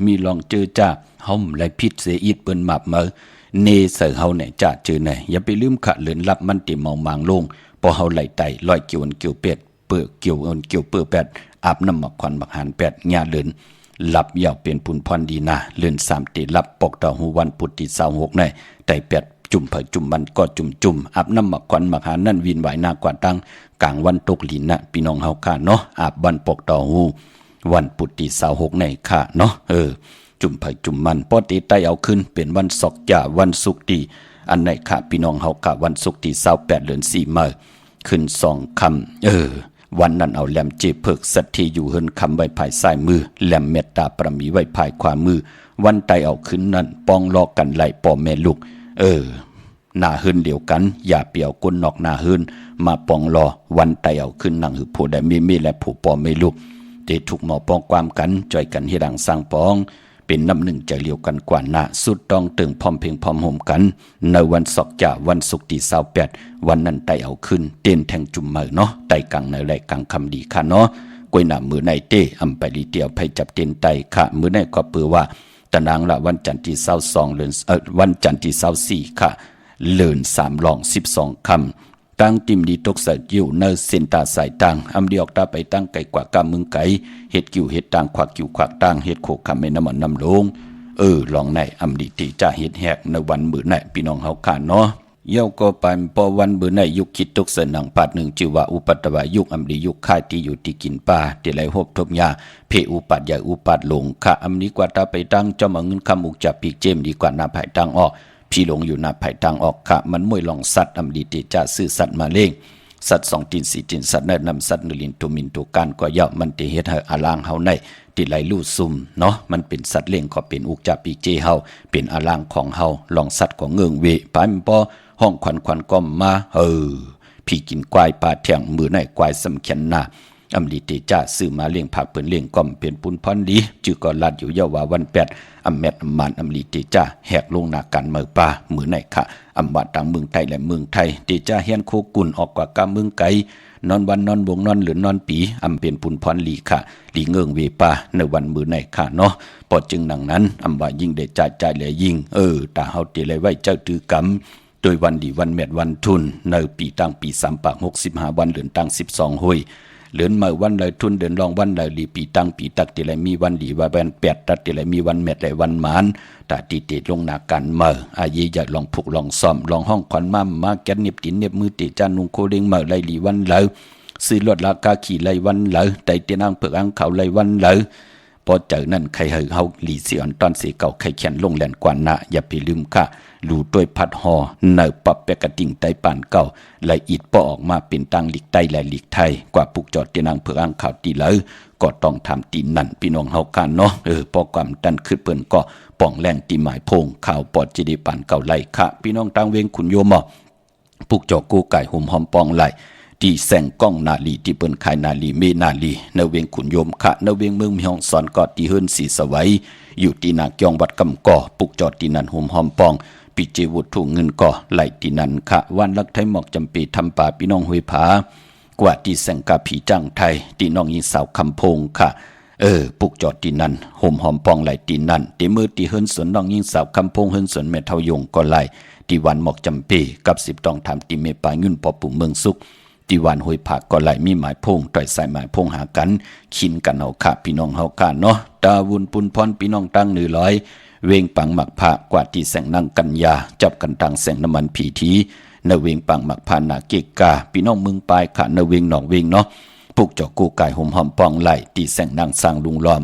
Speaker 3: มีลองเจอจ้าเฮาไหลพิษเสียอีดเปิ้นหมับเหมือเนเสือเฮาเนี่ยจ้าเจอแน่อย่าไปลืมขะเหลือนลับมันติเมามางลงพอเฮาไหลไตลอยเกี่ยวเป็ดเปื้อเกี่ยวเปื้อแปดอาบน้ำหมักควันหมักหันแปดญาเหลือนหลับยาวเป็นปุนพรดีนะเลือน3ติลับปกตาหูวันพุทธิ26ในไตแปดจุ่มเผยจุ่มมันก็จุ่มอาบน้ำหมักควันหมักหันนั่นวินไหวหน้ากว่าตั้งกลางวันตกหลินนะพี่น้องเฮาค่ะเนาะอาบวันปกตาหูวันพุทธิ26ในค่ะเนาะจุ่มเผยจุ่มมันปอตีไตเอาขึ้นเป็นวันศกจ่าวันศุกร์ดีอันไหนค่ะพี่น้องเฮาค่ะวันศุกร์ที่28เดือน4มื้อขึ้น2ค่ำวันนั้นเอาแหลมเจเพิกสัตที่อยู่เฮินคำไว้ภายซ้ายมือแหลมเมตตาประมีไว้ภายขวามือวันไตเอาขึ้นนั้นปองลอกกันไหลป่อแม่ลูกหน้าเฮินเดียวกันอย่าเปียวก้นนอกหน้าเฮินมาปองรอวันไตเอาขึ้นนั่งหือผู้ใดมีและผู้ป่อไม่ลูกเตถูกหมอปองความกันจ่อยกันเฮ็ดดังสร้างปองเป็นน้ำหนึ่งใจเลียวกันกว่าหน้าสุดต้องตึงพร้อมเพียงพร้อมห่มกันในวันศกจ่าวันศุกร์ที่28วันนั้นไตเอาขึ้นเต้นแทงจุ่มมือเนาะไตกังในไรกังคำดีค่ะเนาะกวยหน้ามือในเต้อำไปลีเตียวไปจับเต้นไตค่ะมือในก็เปือว่าตะนางละวันจันทร์ที่22เดือนวันจันทร์ที่24ค่ะเลื่อน3ลอง12คำตั้งติมดีตกใส่อยู่ในเส้นตาสายตังอำเดียกตาไปตั้งไก่กว่ากำมึงไก่เห็ดกิ่วเห็ดตังขวักกิ่วขวักตังเห็ดโขกคำไม่น้ำมันน้ำลงลองในอำดีตีจะเห็ดแหกในวันมื้อไหนพี่น้องเฮาค่ะเนาะเย้าก็ไปพอวันมื้อไหนยุคคิดตกเสนังปาดหนึ่งชื่อว่าอุปัตตวายุคอำดียุคค่ายที่อยู่ที่กินป่าที่ไหลหบทบยาเพอุปัตยาอุปัตหลงค่ะอำนี้กว่าตาไปตั้งจอมเงินคำอุกจับปีกเจมดีกว่านาภายตังออกพี่หลงอยู่หน้าไผ่ทางออกค่ะมันมวยลองสัตว์อำดีติจะซื้อสัตว์มาเล่งสัตว์2 ตีน 4 ตีนสัตว์ได้นำสัตว์นลินตุมินตุการก็ย่อมันติเฮ็ดให้อาลางเฮาในติไหลลู่ซุ่มเนาะมันเป็นสัตว์เล่งก็เป็นอุกจับปีเจเฮาเป็นอาลางของเฮาลองสัตว์ของเงิงเวปานบ่ห้องควันก้อมมาพี่กินควายปลาแท่งมือในควายสำคัญหน้าอำลีติจ้าซื้อมาเลี้ยงผักเปิ้นเลี้ยงก้อมเป็นปุนพรดีจื้อก็ลัดอยู่เยาว่าวัน8อำแมดอำมานอำลีติจ้าแหกลงหน้ากันมือป่ามือไหนค่ะอำวัดต่างเมืองไทยและเมืองไทยติจ้าเฮียนโคกุลออกกว่ากาเมืองไกนอนวันนอนบงนอนหรือนอนปีอำเป็นปุนพรลีค่ะลีเงิงเวป่าในวันมือไหนค่ะเนาะพอจึงดังนั้นอำว่ายิ่งได้จ่ายและยิ่งตาเฮาติเลยไว้เจ้าถือกรรมโดยวันดีวันแมดวันทุนในปีตั้งปี3ปาก65วันเดือนตั้ง12ห้วยเหลือนมาวันเลยทุนเดินรองวันเลยลีปีตั้งปีตักติเลยมีวันดีว่าแบน8ตักติเลยมีวันแมดเลยวันหมานตาติเตลงหน้ากันมาอายีอยากลองผูกลองซ่อมลองห้องขวัญมาแก๊สเน็บตินเน็บมือติจานนุงโคเด้งมาเลยลีวันเลยซื้อรถราคาขี่เลยวันเลยไตเตียนางเผือกอังเขาเลยวันเลยพอเจอนั่นใครเฮาหลีเสียนตอนเสียเก่าใครเขียนลงแหลนกว่านะอย่าไปลืมค่ะรูด้วยพัดหอเนอปับแปกระติ่งไตป่านเก่าไหลอิดปอออกมาเป็นตังหลีกไตและหลีกไทยกว่าปุกจอดเตียนางเผือกอังเขาตีเลยก็ต้องทำตีนั่นพี่น้องเฮากันเนาะพอความดันขึ้นเปิ้นก็ป่องแรงตีหมายพงข่าวปอดจิดีป่านเก่าไหลค่ะพี่น้องตังเวงขุนโยมปุกจอกูไก่หุ่มหอมปองไหล ที่แสงก้องนาลีที่เปิ้นขายนาลีเมนาลีในเวียงขุนโยมค่ะในเวียงเมืองมีห้องสอนก็ที่เฮิรนสีสวัยอยู่ที่นากยองวัดกำก่อปุกจอดที่นั่นโฮมหอมปองปิเจวุฒถูกเงินก่อไหลที่นั่นค่ะวันลักไทยหมอกจำปีทำป่าพี่น้องห้วยผากว่าที่แสงกาผีจังไทยที่น้องยิงสาวคำพงค่ะปุกจอดที่นั่นโฮมหอมปองไหลที่นั่นที่มือที่เฮิรนสวนน้องยิงสาวคำพงเฮิรนสวนแม่เทายงก็ไหลที่วันหมอกจำปีกับ10ต้องทำที่เมปายุ่นปอปู่เมืองสุขที่วันห้วยผาก็ไหลมีหมายพงต่อยสายหมายพงหากันขินกันเอาค่ะพี่น้องเฮากันเนาะตาวุนปุนพรพี่น้องตั้ง100เวงปังหมักผากว่าที่แสงนั่งกันยาจับกันตังแสงน้ำมันผีทีในเวงปังหมักผานาเกกาพี่น้องเมืองปลายค่ะในเวงหนองเวงเนาะปุกเจาะกูไก่ห่มหอมปองไหลที่แสงนั่งสร้างลุงล้อม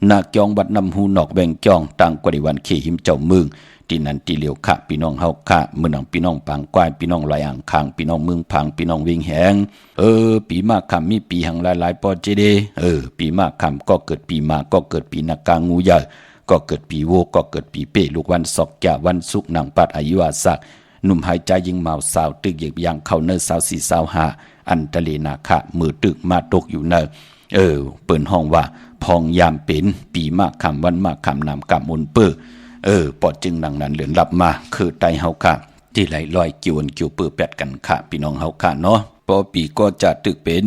Speaker 3: นาจองวัดนำหูนอกแวงจองตังกว่าดิวันเขหิมเจ้าเมืองที่นั้นที่เหลียวค่ะพี่น้องเฮาค่ะเมืองพี่น้องปางกวายพี่น้องลอยอ่างคางพี่น้องเมืองพังพี่น้องเวียงแหงปีมากคำมีปีหังหลายๆปอเจเดปีมากคำก็เกิดปีมาก็เกิดปีนากางูใหญ่ก็เกิดปีโวก็เกิดปีเป้ลูกวันศอกจ่าวันสุกหนังปัดอายุอาศักหนุ่มหายใจยิงเมาสาวตึกเหยียบยางเข้าเนื้อสาวสี่สาวหาอันทะเลนาคะมือตึกมาตกอยู่เนื้อเปิดห้องว่าพองยามเป็นปีมากคำวันมากคำนำกำมุนเปื้อปอดจึงดังนั้นเหลือนรับมาคือไตเฮาค่ะที่ไหลลอยกิวนกิวเปื้อแปดกันค่ะพี่น้องเฮาค่ะเนาะปอปีก็จะตึกเป็น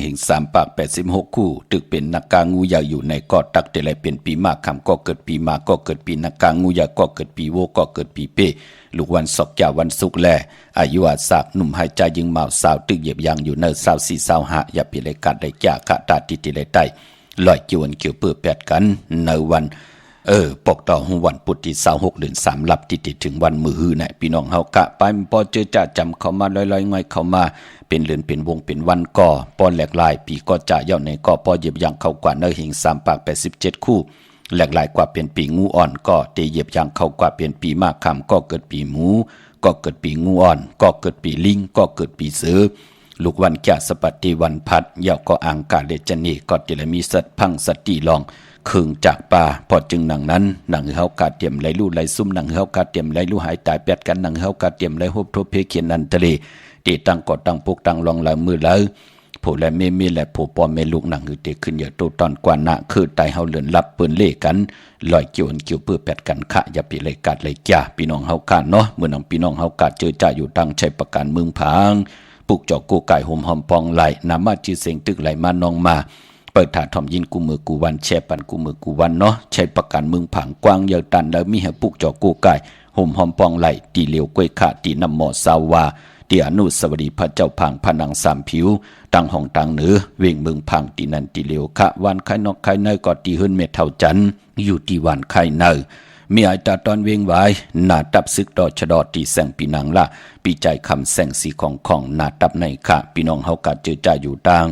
Speaker 3: 1/3ปาก86คู่ตึกเป็นนักกางูใหญ่อยู่ในกอตักแต่ไหลเป็นปีมากคำก็เกิดปีมาก็เกิดปีนักกางูใหญ่ก็เกิดปีโวก็เกิดปีเป้ลูกวันศอกจ่าวันสุกแลอายุอาศักหนุ่มหายใจยิงเมาสาวตึกเหยียบยางอยู่เนินสาวสี่สาวหาอย่าปีเลยกัดได้จ่าค่ะตาติติเลยไตลอยกิวนกิวเปื้อแปดกันในวันปกต่อวันพุธที่26เดือน3ลับติดถึงวันมือฮื้อน่ะพี่น้องเฮากะไปพอเจอจะจำเข้ามาลอยๆง่อยเข้ามาเป็นเดือนเป็นวงเป็นวันก่อปอแหลกลายปีก็จะย่อในก่อปอเหยียบย่างเข้ากว่าเนื้อหิง3ปาก87คู่แหลกลายกว่าเป็นปีงูอ่อนก็เตเหยียบย่างเข้ากว่าเป็นปีมากคำก็เกิดปีหมูก็เกิดปีงูอ่อนก็เกิดปีลิงก็เกิดปีเสือลูกวันแก่สปัตติวันพัดยาวก็อังกาเลจนีก็จะมีสัตว์พังสติลองคึงจากป่าพอจึงหนังนั้นหนังเฮากาเตรียมไหลลู่ไหลซุ่มหนังเฮากาเตรียมไหลลู่หายตายแปดกันหนังเฮากาเตรียมไหลฮบทบเพเขียนนันทะเลตีตั้งกอดตั้งปุกตั้งลองไหลมือไหลผู้และเมและผู้ปอเมลูกหนังคือเตขึ้นอย่าโตตอนกว่าหน้าคือตายเฮาเลือนลับเปิ้นเล่กันลอยเกี่ยวเปื้อแปดกันขะอย่าปีเลยกัดเลยจ้าพี่น้องเฮากาเนาะเมื่อนังพี่น้องเฮากาเจอจ่าอยู่ตั้งใช้ประกันเมืองผางปุกจอกกูไก่ห่มหอมปองไหลน้ำมาจีเสียงตึกไหลมานองมาเปิดถาทอมยินกูมือกูวันแช่ปันกูมือกูวันเนาะใช้ประกันเมืองผังกว้างเยอะตันแล้วมีให้ปุกจอกกูไก่ห่มหอมปองไหลตีเหลียวกล้วยขาตีน้ำหมอสาวาตีอนุสวดีพระเจ้าผังผนังสามผิวตั้งห้องตั้งเหนือเวงเมืองผังตีนันตีเหลียวขะวันไข่นอกไข่เนยก็ตีหื้นเม็ดเท่าจันอยู่ที่วันไข่เนยมีไอตาตอนเวงไว้หน้าตับซึกดอชดอตีแสงปีนังละปีใจคำแสงสีของหน้าตับในค่ะพี่น้องเฮากะเจอใจอยู่ต่าง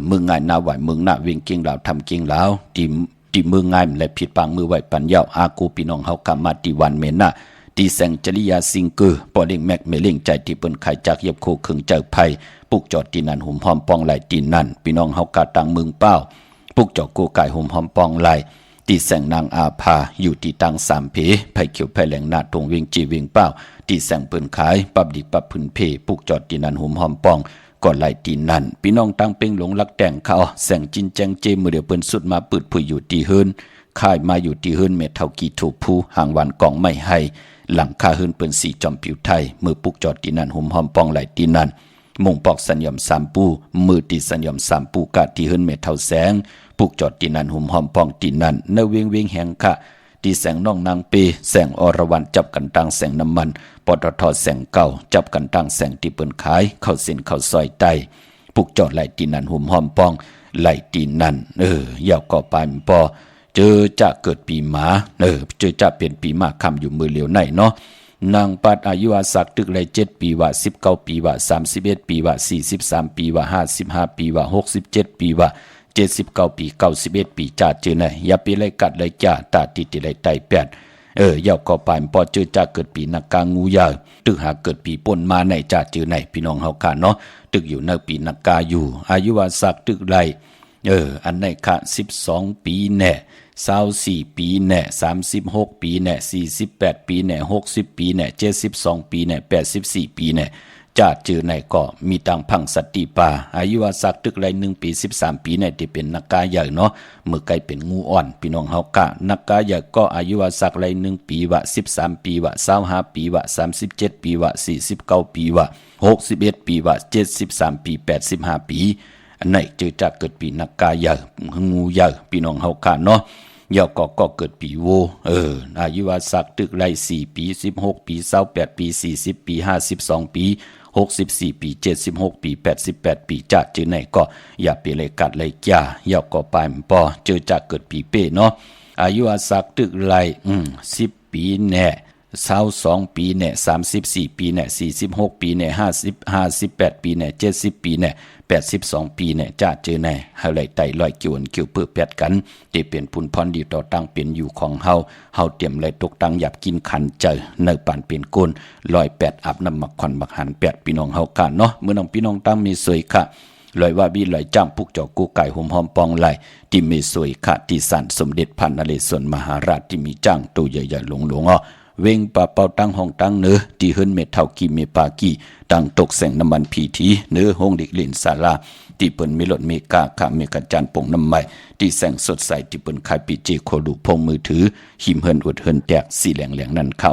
Speaker 3: มือง่ายหน้าไหวมือหน้าเวงเก่งลาวทำเก่งลาวตีมือง่ายและผิดปางมือไหวปัญญาอากูพี่น้องเฮากะมาตีวันเมน่ะตีแสงจริยาสิงเกอปอเล่งแมกเมเล่งใจที่เปิ้นไข่จากเย็บโคขึงเจอไผ่ปุกจอดตีนันหุ่มหอมปองไหลตีนันพี่น้องเฮากะตังมึงเป้าปุกจอดกูไก่หุ่มหอมปองไหลตีแสงนางอาภาอยู่ที่ตังสามเพไผ่เขียวไผ่แหลงนาตรงเวียงจีเวียงเป้าตีแสงเปิ้นขายปับดิปับพื้นเพปุกจอดตีนันหุ่มหอมปองก่อนไหลตีนันพี่น้องตั้งเป้งหลงลักแต่งเขาแสงจินแจงเจมือเดียวเปิ้นสุดมาปืดผุยอยู่ตีเฮินค่ายมาอยู่ตีเฮินเมทเท่ากีถูกผู้ห่างวันกองไม่ให้หลังคาเฮินเปิ้นสีจอมผิวไทยมือปุกจอดตีนันหุ่มหอมปองไหลตีนันมงปอกสัญญมสามปูมือตีสัญญมสามปูกะตีเฮินเมทเท่าแสงปุกจอดตีนันหุ่มหอมปองตีนันเนเวียงแหงค่ะตีแสงน้องนางเปแสงอรวรรณจับกันตั้งแสงน้ำมันปตทแสงเก่าจับกันตั้งแสงที่เปิ้นขายเข้าเส้นเข้าซอยไตปุกจอดไหลตีนันหุ่มหอมปองไหลตีนันยาวก่อปานปอเจอจะเกิดปีหมาเจอจะเป็นปีหมาคำอยู่มือเหลียวไหนเนาะนางปัดอายุอาศักตึกไหล7 ปีว่า19 ปีว่า31 ปีว่า43 ปีว่า55 ปีว่า67 ปีว่า79 ปี91 ปีจ่าเจอไหนอย่าไปไล่กัดไล่จ่าตาติดไล่ไตแปดยาวก็ปานปอเจอจะเกิดปีนักกางูยาวตึกหาเกิดปีป่นมาในจ่าเจอไหนพี่น้องเฮาค่ะเนาะตึกอยู่ในปีนักกาอยู่อายุอาศักตึกไหลอันไหนค่ะ12 ปีแน่24 ปีแน่36 ปีแน่48 ปีแน่60 ปีแน่72 ปีแน่84 ปีแน่ จะเจอในก็มีตังพังสติปาอายุว่าสักตึกไร1 ปี 13 ปีเนี่ยที่เป็นนักกาใหญ่เนาะเมื่อไกลเป็นงูอ่อนพี่น้องเฮากะนักกาใหญ่ก็อายุว่าสักไร1 ปีว่า13 ปีว่า25 ปีว่า37 ปีว่า49 ปีว่า61 ปีว่า73 ปี85 ปีอันไหนเจอจะเกิดปีนักกาใหญ่งูใหญ่พี่น้องเฮากะเนาะยาวก็เกิดปีโวอายุว่าสักตึกไร4 ปี16 ปี28 ปี40 ปี52 ปี64 ปี76 ปี88 ปีจะเจอไหนก็อย่าเปเลยกัดเลยจ้ายาวก็ไปมันปอเจอจะเกิดปีเป้เนาะอายุว่าสักตึกไร10 ปีแน่22 ปีแน่34 ปีแน่46 ปีแน่58 ปีแน่70 ปีแน่82 ปีเนี่ยจะเจอแน่เฮาไหลไตลอยเกี่ยวเกี่ยวเพื่อแปดกันที่เป็นพุนพรดีต่อตั้งเป็นอยู่ของเฮาเตรียมเลยตกตั้งหยับกินขันเจอเนื้อปั่นเป็นก้น108อาบน้ำมักควันมักหัน8พี่น้องเฮากันเนาะเมื่อน้องพี่น้องตั้งมีสวยค่ะลอยว่าบีลอยจ้ำพุกเจ้ากูไก่หอมหอมปองไหลที่มีสวยค่ะที่สันสมเด็จพันนเรศวรมหาราชที่มีจ้างตัวใหญ่ๆหลงๆเวงปะเป่าตั้งห้องตั้งเนื้อที่เฮิรนเม็ดเท่ากีเมปากีตั้งตกแสงน้ำมันพีทีเนื้อห้องเด็กเล่นศาลาที่เปิ้นมีรถเมกาค่ะเมกะจานป่งน้ำใหม่ที่แสงสดใสที่เปิ้นขายปีเจโคดูพงมือถือหิมเฮิรนอดเฮิรนแตกสีแหลงๆนั่นเขา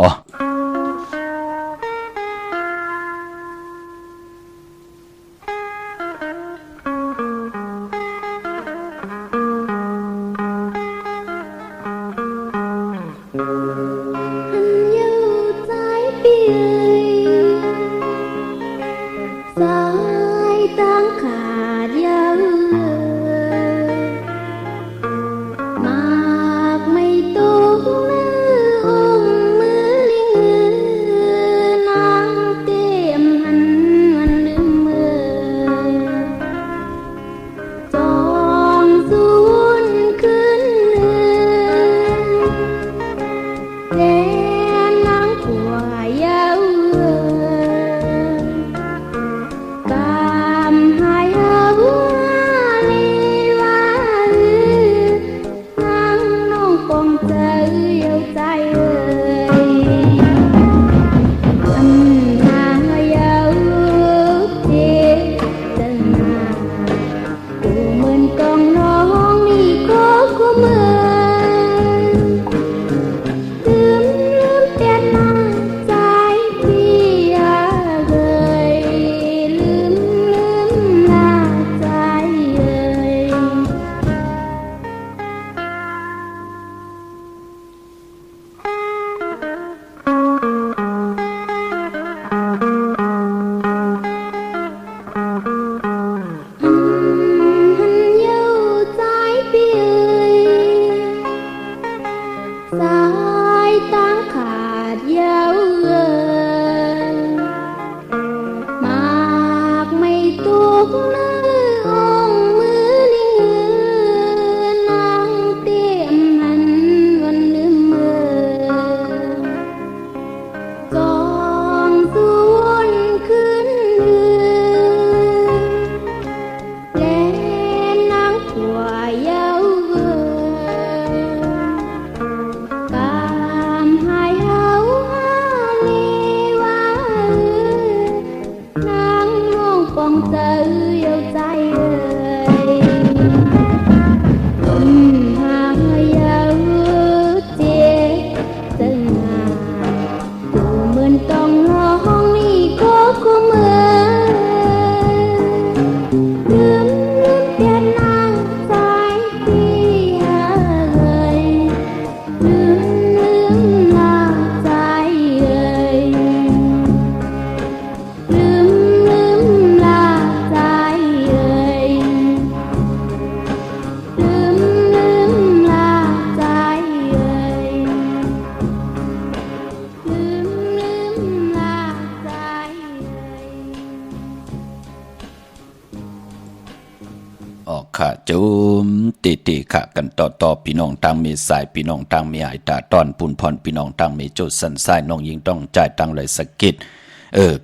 Speaker 3: ค่ะจุมติค่ะกันต่อพี่น้องตั้งมีสายพี่น้องตั้งมีหายตาตอนปุ่นพรพี่น้องตั้งมีโจสันสายน้องยิงต้องจ่ายตั้งเลยสกิด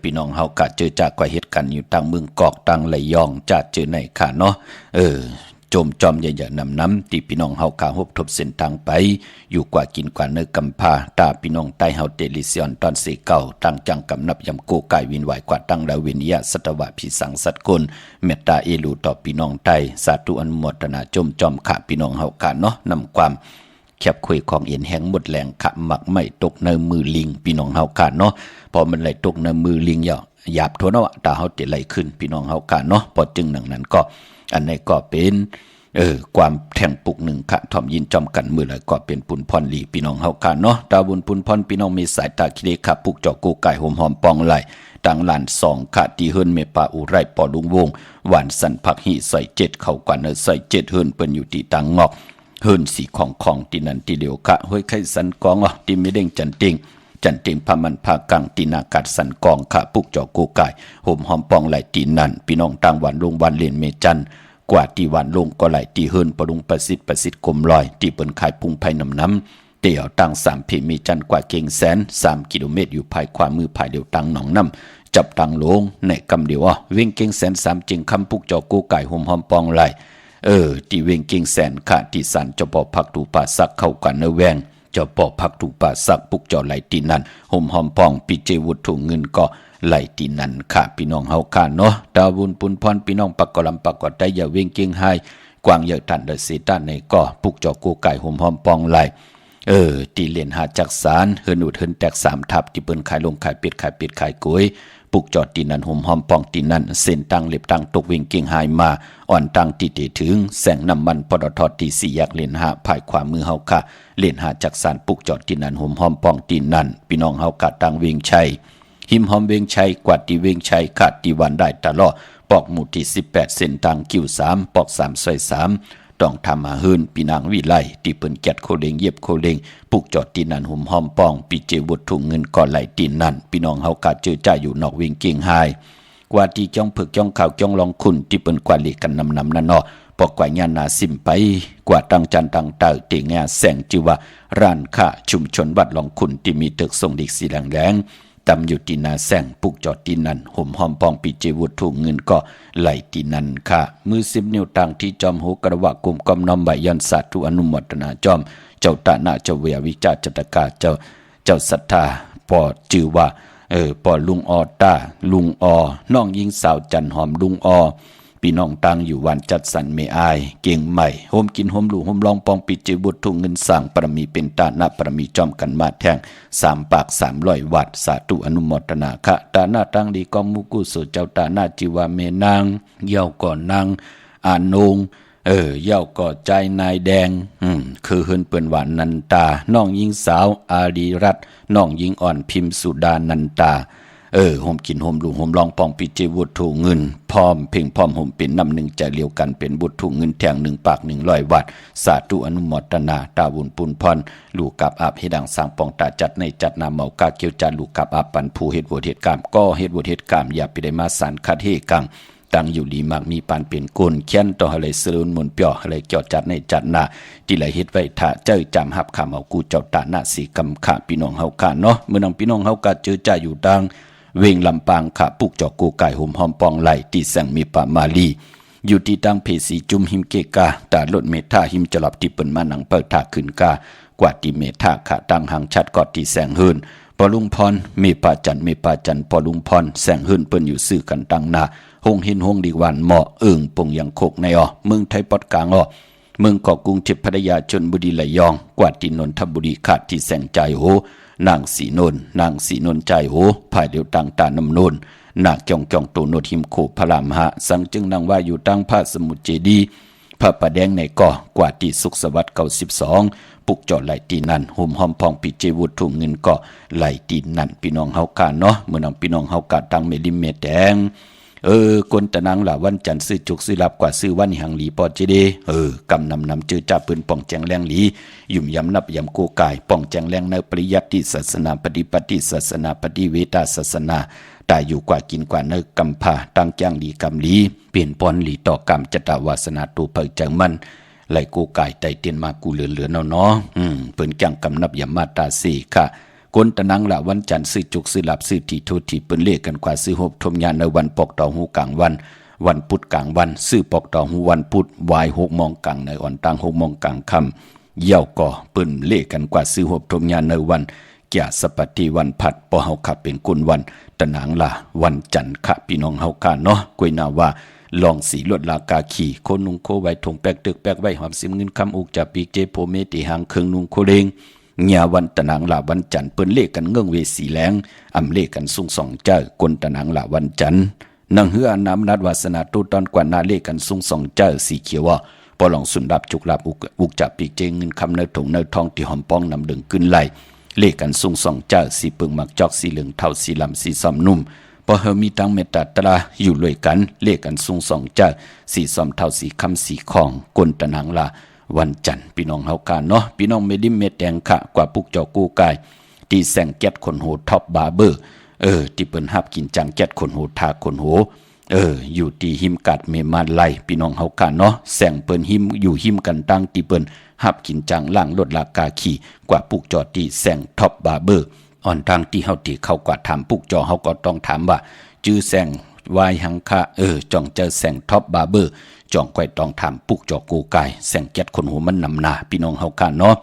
Speaker 3: พี่น้องเฮากะเจอจากกว่าเหตุกันอยู่ตั้งเมืองกอกตั้งไหลยองจะเจอไหนค่ะเนาะ โจมจอมอย่านำที่พี่น้องเฮาขาฮบทบเส้นทางไปอยู่กว่ากินกว่าเนื้อกำพาตาพี่น้องใต้เฮาเตลิซิออนตอน4เก่าตั้งจังกำนับยำโกกายวินไหวกว่าตั้งดาวินยะสัตวะพิสังสัตกุลเมตตาเอลูต่อพี่น้องใต้สาธุอนุโมทนาโจมจอมขาพี่น้องเฮาขาเนาะนำความแคบคุยของเอ็นแห้งหมดแรงขะหมักไม่ตกในมือลิงพี่น้องเฮาขาเนาะพอมันไหลตกในมือลิงหยาบโทเนาะตาเฮาจะไหลขึ้นพี่น้องเฮาขาเนาะพอจึงหนังนั้นก็อันนี้ก็เป็นความแท่งปุกหนึ่งขะถ่อมยินจอมกันมือเลยก็เป็นปุนพรลีพี่น้องเฮาขาเนาะตาบุญปุนพรพี่น้องมีสายตาคิเลขะปุกจอกูไก่หอมหอมปองไหลดังหลาน2ขะที่เฮิรนเมปาอุไรปอลุงวงหวานสันผักหิใส่7เข้ากว่าเนใส่7เฮิรนเปิ้นอยู่ที่ตังงอกเฮิรนสีของที่นั่นที่เดียวขะห้วยไข่สันกองที่ไม่เด้งจันติงพามันพากังตีนากัดสันกองขะปุกจอกูไก่หอมหอมปองไหลตีนั่นพี่น้องต่างหวานลงวันเลียนเมจันกว่าที่วันลงก็ไหลที่เฮิรนปรุงประสิทธิ์กลมลอยที่เปิ้นขายปุงไผ่น้ำเตี่ยวตั้ง3 เพมีจันกว่าเก่งแสน3 กิโลเมตรอยู่ภายขวามือภายเดียวตั้งหนองน้ำจับตังลงในกำเดียวเว้งเก่งแสน3จึงคำปุกจอกูไก่หอมหอมปองไหลที่เว้งเก่งแสนขาที่สันจะปอพักดูป่าสักเข้ากันเนแวงจะปอพักดูป่าสักปุกจอไหลตีนั่นหอมหอมปองปิเจวุฒถุงเงินก็ไหลตีนั่นค่ะพี่น้องเฮาค่ะเนาะดาวุนปุนพรพี่น้องปักกอลำปักกอดได้อย่าเว้งเก่งให้กวางเยอะทันเดเสตันในก็ปุกจอกูไก่หอมหอมปองไหลตีเลียนหาจักสารเฮินอุดเฮินแตก3 ทับที่เปิ้นขายลงขายเป็ดขายกุ้ยปุกจอดตีนันหอมหอมปองตีนันเส้นตั้งเล็บตั้งตกเวงเก่งหายมาอ่อนตั้งตีเตถึงแสงน้ำมันปตทตี4แยกเลนหาภายขวามือเฮาค่ะเลนหาจักสารปุกจอดตีนันหอมหอมปองตีนันพี่น้องเฮากะตั้งเวงชัยหิมหอมเวงชัยกวาดตีเวงชัยขาดตีวันได้ตลอดปอกหมู่ที่18เส้นทางกิ้ว3ปอก3ซอย3ต้องทำมาเฮินพี่นางวิไลที่เปิ้นแกดโคเลงเย็บโคเลงปุกจอดตีนันหอมหอมปองปีเจวุฒถุงเงินก่อไหลตีนันพี่น้องเฮากะเจอจ่ายอยู่นอกเวงเก่งหายกว่าที่จ้องผึกจ้องข่าวจ้องลองคุณที่เปิ้นกว่าลีกันนำนั่นเนาะปอกกว่าญานาซิมไปกว่าตั้งจันตั้งเตอเตงแงแสงจิว่าร้านค้าชุมชนวัดลองคุณที่มีตึกทรงดิกสีแดงตำอยู่ที่นาแสงปุกจอดตีนันห่มหอมปองปีเจวุฒถุงเงินก็ไหลตีนันค่ะมือ10 นิ้วต่างที่จอมโหกระวะกุมกอมน้อมใบยันสาธุอนุโมทนาจอมเจ้าตานาเจ้าเวียวิจาจัตกาเจ้าศรัทธาปอจือว่าปอลุงออตาลุงอน้องยิงสาวจันหอมลุงอพี่น้องต่างอยู่วันจัดสรรเมอายเก่งใหม่โฮมกินโฮมหลู่โฮมลองปองปิจิบุตรทุ่งเงินสั่งปรมีเป็นตาหน้าปรมีจอมกันมาแทง3 ปาก 300 วัดสาธุอนุโมทนาคะตาหน้าตั้งดีกองมุกุสุเจ้าตาหน้าจิวาเมนางเย่าก่อนนางอานงเย่าก่อใจนายแดงคือเฮินเปิ้นหวานนันตาน้องยิงสาวอารีรัตน์น้องยิงอ่อนพิมพ์สุดานันตาโฮมกินโฮมหลู่โฮมลองปองปิเจวุฒถุงเงินพร้อมเพ่งพร้อมโฮมเป็นน้ำหนึ่งใจเลียวกันเป็นบุตรถุงเงินแทง1 ปาก 100 วัดสาธุอนุโมทนาตาบุญปุนพรลูกกับอาบให้ดังสร้างปองตาจัดในจัดนาเมากาเกียวจันลูกกับอาบปันผู้เฮ็ดโวเฮ็ดกามก็เฮ็ดโวเฮ็ดกามอย่าไปได้มาสารคัดเฮกังตั้งอยู่ลีมากมีปานเป็นกุนเขียนต่ออะไรสรุนมนเปียวอะไรเกี่ยวจัดในจัดนาที่ไหลเฮ็ดไว้ถ้าเจ้าจำหับคำเอากูเจ้าตาหน้าสีกำขาพี่น้องเฮาค่ะเนาะเมื่อนำพี่น้องเฮากะเจอใจอยู่ดังเวงลำปางขาปุกจอกูไก่ห่มหอมปองไหลที่แสงมีปามาลีอยู่ที่ตั้งเพสีจุมหิมเกกาตาลดเมธาหิมจลับที่เปิ้นมาหนังเปิดถาขึ้นกากว่าที่เมธาขาตั้งหางชัดกอดที่แสงเฮินปอลุงพรเมปาจันปอลุงพรแสงเฮินเปิ้นอยู่ซื้อกันตั้งนาหงหินหงดีวันเหมาะปงยังโคกในเมืองไทยปอดกลางเมืองเกาะกรุงเทพพัทยาชลบุรีระยองกว่าที่นนทบุรีขาดที่แสงใจโหนางสีนนใจโหภายเดียวต่างตานำนนนาคจองโตโนทิมโคพระรามหะสังจึงนางว่าอยู่ตั้งพระสมุทรเจดีย์พระประแดงในก่อกว่าที่สุขสวัสดิ์92ปุกจอดไหลตีนันห่มหอมพองปิเจวุฒถุงเงินก็ไหลตีนันพี่น้องเฮากาเนาะเมื่อนำพี่น้องเฮากาตั้งเมลิมเมแดงกนตะนางหล่าวันจันทร์ซื้อจุกซื้อรับกว่าซื้อวันหังหลีปอเจเดกำนำเจอจ่าปืนป่องแจงแรงหลียุ่มยำนับยำโกกายป่องแจงแรงในปริยัติศาสนาปฏิศาสนาปฏิเวทศาสนาตายอยู่กว่ากินกว่าเนกำพาตั้งจ้างหลีกำหลีเปลี่ยนปอนหลีต่อกรรมจตวาสนาตูเปิดจังมันไหลโกกายไตเตียนมากูเหลือเนาะเปิ้นจังกำนับยำมาตา4ค่ะกนตะนังละวันจันทร์ซื้อจุกซื้อหลับซื้อที่โทษที่เปิ้นเลขกันกว่าซื้อหบทมยานในวันปอกต่อหูกลางวัน วันพุธกลางวันซื้อปอกตองหูวันพุธวาย6 โมงกลางในอ่อนตัง6 โมงกลางค่ำเย่าก่อเปิ้นเลขกันกว่าซื้อหบทมญาในวันแก่สปฏิวันผัดปอเฮาขับเป็นกุลวันตะหนางล่ะวันจันทร์ค่ะพี่น้องเฮากาเนาะกวยนาว่าลองสีลวดลากาขี่โคนุงโคไว้ถงแปกตึกแปกไว้หอมสิมเงินคำอุกจะปีกเจโพเมติหางเครื่องนุงโคเรงเงียวันตะนางละวันจันทร์เปิ้นเลขกันเงื่องเวสีแหลงอำเลขกันสุงสองเจ้ากลตะนางละวันจันทร์นางเฮือน้ำนัดวาสนาตูตอนกว่านาเลขกันสุงสองเจ้าสีเขียวปอลองสุนดับจุกลับอุกจะปีกเจเงินคำเนถงเนทองที่หอมป้องนำดึงขึ้นไหลเลขกันสุงสองเจ้าสีปึงมักจอกสีเหลืองเท่าสีลำสีซ้ำนุ่มพอเฮามีตังเมตตาตราอยู่เลยกันเลขกันสุงสองเจ้าสีซ้ำเท่าสีคำสีของกลตะนางละวันจันทร์พี่น้องเฮากาเนาะพี่น้องเมดิมเมแดงขะกว่าปุกจอกูกายที่แสงแก๊สคนโหท็อปบาร์เบอร์ที่เปิ้นหับกินจังแก๊สคนโหทาคนโหอยู่ที่หิมกัดเมมาไลพี่น้องเฮากาเนาะแสงเปิ้นหิมอยู่หิมกันตั้งที่เปิ้นหับกินจังล่างลดราคาขี่กว่าปุกจอที่แสงท็อปบาร์เบอร์อ่อนทางที่เฮาที่เข้ากว่าถามปุกจอเฮาก็ต้องถามว่าจื้อแสงวายหังคะจ่องเจอแสงท็อปบาร์เบอร์จ่องไกวต้องถามปุกจอกูกายแสงแก๊สคนหัวมันนำหน้าพี่น้องเฮากาเนาะ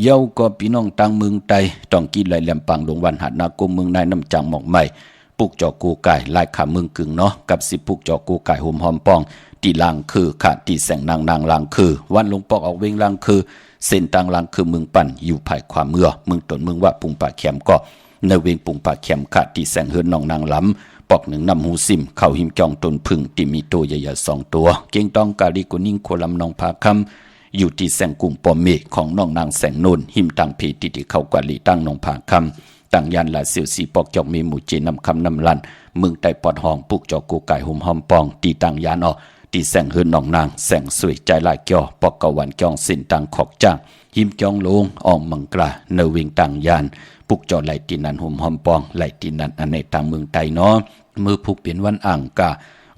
Speaker 3: เย้าก็พี่น้องต่างเมืองไตต้องกินไหลแหลมปังลงวันหัดนากมเมืองนายน้ำจังหมอกใหม่ปุกจอกูกายลายขาเมืองกึ่งเนาะกับ10ปุกจอกูกายห่มหอมปองตีลางคือขาตีแสงนางลางคือวันลงปอกออกเวงลางคือเส้นต่างลางคือเมืองปั่นอยู่ภายขวาเมืองตนเมืองว่าปุงป่าแคมก็ในเวงปุงป่าแคมขาตีแสงเฮือนน้องนางล้ำปอกหนึ่งนำหูซิมเข้าหิมจองตนพึ่งที่มีตัวใหญ่ๆ2 ตัวเก่งต้องกาลีกุนิ่งโคลำนองพาคำอยู่ที่แสงกุ่มปอมเมฆของน้องนางแสงโนนหิมตังเพติที่เข้ากว่าลีตั้งนองพาคำต่างยันลาเสียวสีปอกจอกมีหมู่เจนำคำนำลันเมืองไต่ปอดห้องปุกจอกกูไก่ห่มหอมปองตีต่างยานตีแสงเฮือนน้องนางแสงสวยใจลายเกี่ยวปอกกะวันจองสินตังขอกจ้างหิมจองลงอองมังกลาเนวิงต่างยานปุกจอไหลตีนันห่มหอมปองไหลตีนันอันในต่างเมืองไทยเนาะมือผูกเป็นวันอ่างกา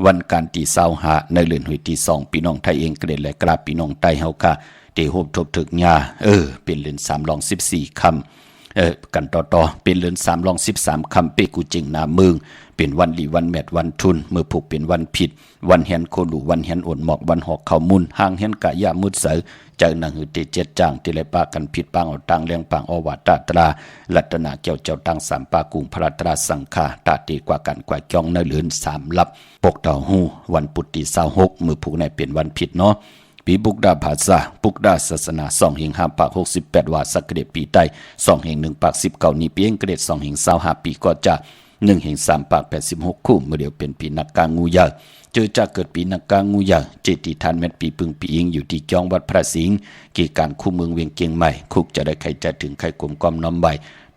Speaker 3: วันการตีเศร้าหาในเรือนหวยที่2พี่น้องไทยเองเกรดและกราบพี่น้องไทยเฮาค่ะเตโฮบทบถึกญาเป็นเรือน3ลอง14คำกันต่อเป็นเรือน3ลอง13คำเปกูจิงนาเมืองเป็นวันลีวันแมดวันทุนมือผูกเป็นวันผิดวันแฮนโคลูวันแฮนอ่อนหมอกวันหอกเข้ามุนห่างแฮนกะยามุดเสอเจอหนังหือเตเจ็ดจางที่ไรปากันผิดปางเอาตังเลี้ยงปางอวาตตราลัตนาเกี่ยวเจ้าตัง3ปากุงพระตราสังฆาตาตีกว่ากันกว่าจ้องในเรือน3ลับปกเต่าหูวันปุตติ26มือผูกในเป็นวันผิดเนาะปีบุกดาภาษาปุกดาศาสนา2 แห่ง5 ปาก68ว่าสักเกตปีใต้2 แห่ง1 ปาก19นี้เปียงเกรด2 แห่ง25ปีก็จะ1 แห่ง3 ปาก86คู่เมื่อเดียวเป็นปีนักกางูยาเจอจากเกิดปีนักกางูยาเจติทานเม็ดปีปึงปีอิงอยู่ที่จองวัดพระสิงห์กีการคู่เมืองเวียงเกียงใหม่คุกจะได้ใครจะถึงใครกลมกอมน้ำใบ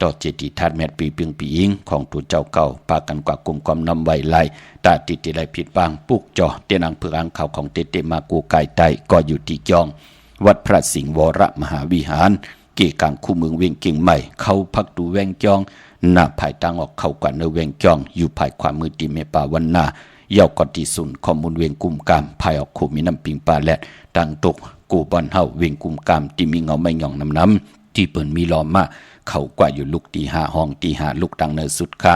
Speaker 3: ต่อเจติทานเม็ดปีปึงปีอิงของตัวเจ้าเก่าปากันกว่ากลมกอมน้ำใบไล่ตาติดที่ไรผิดบางปุกจอเตนังเพื่ออังข่าวของเตมากูกายไตก็อยู่ที่จองวัดพระสิงห์วรมหาวิหารกีการคู่เมืองเวียงเกียงใหม่เข้าพักดูแวงจองหน้าภายตั้งออกเข้ากว่าเนเวงจองอยู่ภายขวามือตีเมปาวันนาเย่ากอติสุนข้อมูลเวียงกุมกามภายออกขู่มีน้ำปิงปลาแลดตังตกกูบอนเฮาเวียงกุมกามที่มีเงาไม่หย่องน้ำที่เปิ่นมีล้อมมาเข้ากว่าอยู่ลุกตี5ห้องตี5ลุกตังเนสุดค่า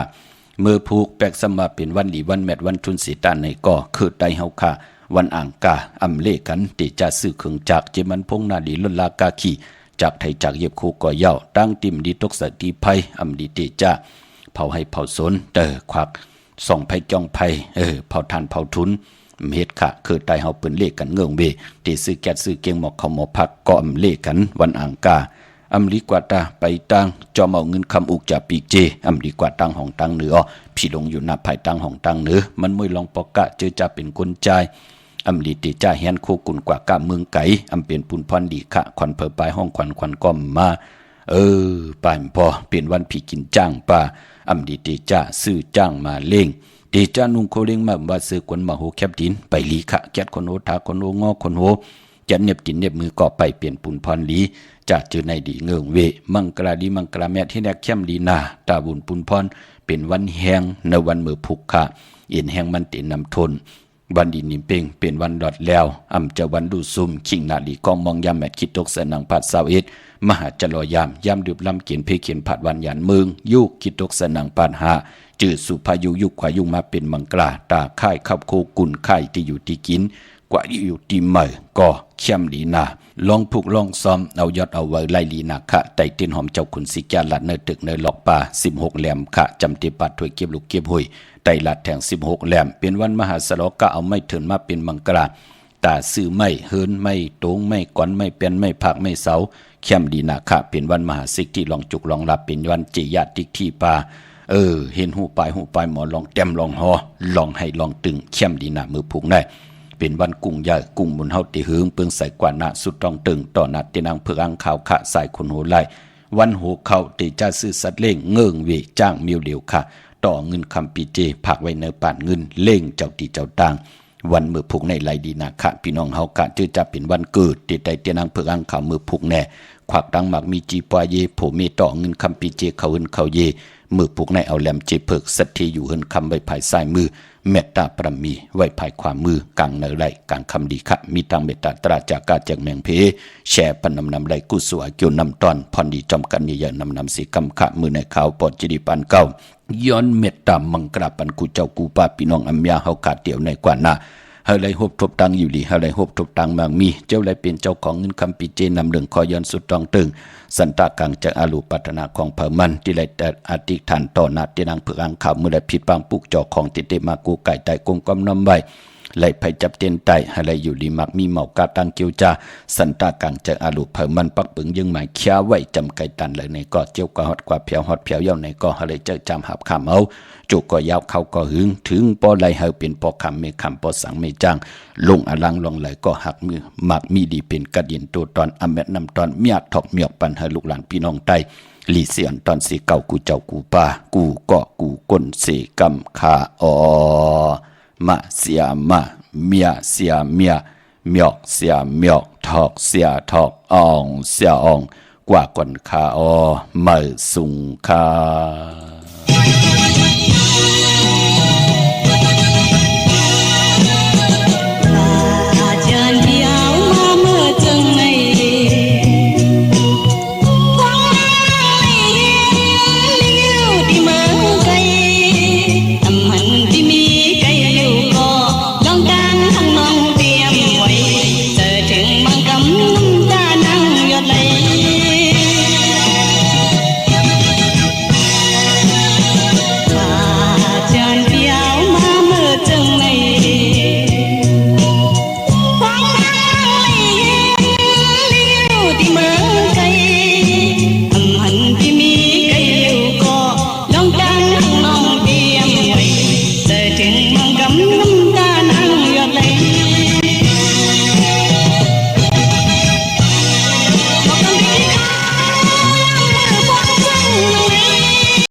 Speaker 3: เมื่อผูกแปกสมาเป็นวันดีวันแมดวันทุนสีตาในก็คือไตเฮาค่าวันอ่างกาอำเลกันติจะซื้อเครื่องจักรเจมันพงนาดีล้นลากาขี่จากไทยจากเย็บคู่ก่อเย่าตั้งติมดีตกสติภัยอำดีเตจ้าเผาให้เผาสนควักส่องไผจ้องไผเผาทานเผาทุนเฮ็ดค่ะคือไตเฮาเปิ้นเลขกันเงื่องเบติซื้อแก๊สซื้อเกียงหมอกเข้าหมอพักก็อำเลกันวันอ่างกาอำลีกว่าตาไปตังจอมเอาเงินคำอุกจากปีกเจอำลีกว่าตังของตังเหนือพี่ลงอยู่หน้าภายตังของตังเหนือมันมวยลองปอกกะเจอจะเป็นคนใจอำลีติจ้าแฮนโคกุนกว่ากะเมืองไก่อำเป็นปุนพรดีค่ะควันเผอปลายห้องควันก้อมมาป่านพอเป็นวันผีกินจ้างป่าอำดีติจ้าซื้อจ้างมาเล่งติจ้านุ่งโคเล่งมาว่าซื้อกวนมาโหแคบดินไปลีค่ะแก๊สคนโหทาคนโหงอคนโหจันเน็บตินเน็บมือก่อไปเปลี่ยนปุนพรลีจะเจอในดีเงืองเวมังกราดีมังกราแม่ที่แนกเข้มดีนาตาบุญปุนพรเป็นวันแหงในวันมือผูกค่ะเอ็นแหงมันตินนำทน วันดีนิมเป่งเป็นวันดอดแล้วอำจะวันดูซุมขิงนาลีกองมองยามแมดคิดตกสนังผัดสาวเอ็ดมหาจลอยามดื่มลำเขียนเพเขียนผัดวันหยันเมืองยุกคิดตกสนังผัดหาจืดสุพายุยุกขวายุมาเป็นมังกราตาค่ายขับโคกุนค่ายที่อยู่ที่กินกว่าอยู่ที่เมื่อก็เข้มลีนาลองผูกลองซ้อมเอายอดเอาไว้ไล่ลีนาคะไต่เตียนหอมเจ้าขุนสิกาลัดเนตึกเนหลอกป่า16แหลมคะจำติปัดถวยเก็บลูกเก็บหุยไต่ลัดแทง16แหลมเป็นวันมหาสลกะเอาไม่ถึงมาเป็นมังกราตาซื้อไม่เฮินไม่ตงไม่ก้อนไม่เป็นไม่ผักไม่เสาเข้มลีนาคะเป็นวันมหาสิกที่ลองจุกลองหลับเป็นวันเจียติกที่ป่าเห็นหูปลายหมอลองเต็มลองหอลองให้ลองตึงเข้มลีนามือผูกได้เป็นวันกุ้งใหญ่กุ้งมุนเฮาติหึงเปิงใส่กว่านาสุดต้องตึงต่อนัดตินางเพืออังข่าวขะสายคนหูไล่วันหูเขาติจะซื้อสัตว์เล่งเงื่งเวจ้างมิวเหลียวค่ะต่อเงินคำปีเจผักไว้ในป่านเงินเล่งเจ้าตีเจ้าต่างวันมือผูกในไหลดีนาค่ะพี่น้องเฮากะจื้อจะเป็นวันเกิดติใจตินางเพืออังข่าวมือผูกแน่ควักดังมักมีจีปวาเยโผเมต่อเงินคำปีเจเขาเฮินเขาเยมือผูกในเอาแหลมเจเพิกสัตทีอยู่เฮินคำไว้ภายซ้ายมือเมตตาปรมีไว้ภายความมือกลางเนรไหลกลางคำดีค่ะมีตังเมตตาตราจากกาจากแมงเพแช่ปนนำไหลกุศลเกี่ยวนำตอนพรดีจอมกันใหญ่นำสีกำขะมือในข่าวปอดจิริปันเก้าย้อนเมตตามังกราปันกูเจ้ากูป้าพี่น้องอัมยาเฮาขาดเดี่ยวในกว่าหน้าเฮาเลยฮบทบตังอยู่ดีเฮาเลยฮบทบตังมังมีเจ้าเลยเป็นเจ้าของเงินคำปีเจนำเรื่องคอย้อนสุดตองตึงสันตากังจากอาลูปัตนาของเผ่ามันที่ไรแต่อธิษฐานต่อนาที่นางเผือกอังข่าวเมื่อได้ผิดบางปุกจอกของติเตมากูไก่ไตกงกำนำไว้ไหลไผจับเตียนไตอะไรอยู่ลีมักมีเหมากาตังเกียวจาสันตากังจากอาลูเผ่ามันปักปึงยังหมายเคี้ยไว้จำไก่ตันเลยในก็เจียวกว่าฮอดกว่าเพียวฮอดเพียวเย้าในก็อะไรเจอจำหับขามเอาจุกก็ยาวเขาก็หึงถึงปอไหลเฮาเป็นปอคำไม่คำปอสังไม่จ้างลงอลังลงไหลก็หักมือมักมีดีเป็นกระดินตัวตอนอเมตนำตอนเมียถอกเมียกปันให้ลูกหลานพี่น้องไตลีเสียนตอนสีเก่ากูเจ้ากูป้ากูก็กูก้นเสกำขามาเสียมาเมียเสียเมียเมียกเสียเมียกถอกเสียถอกอ่องเสียอ่องกว่าก่อนขาเมื่อสุงคา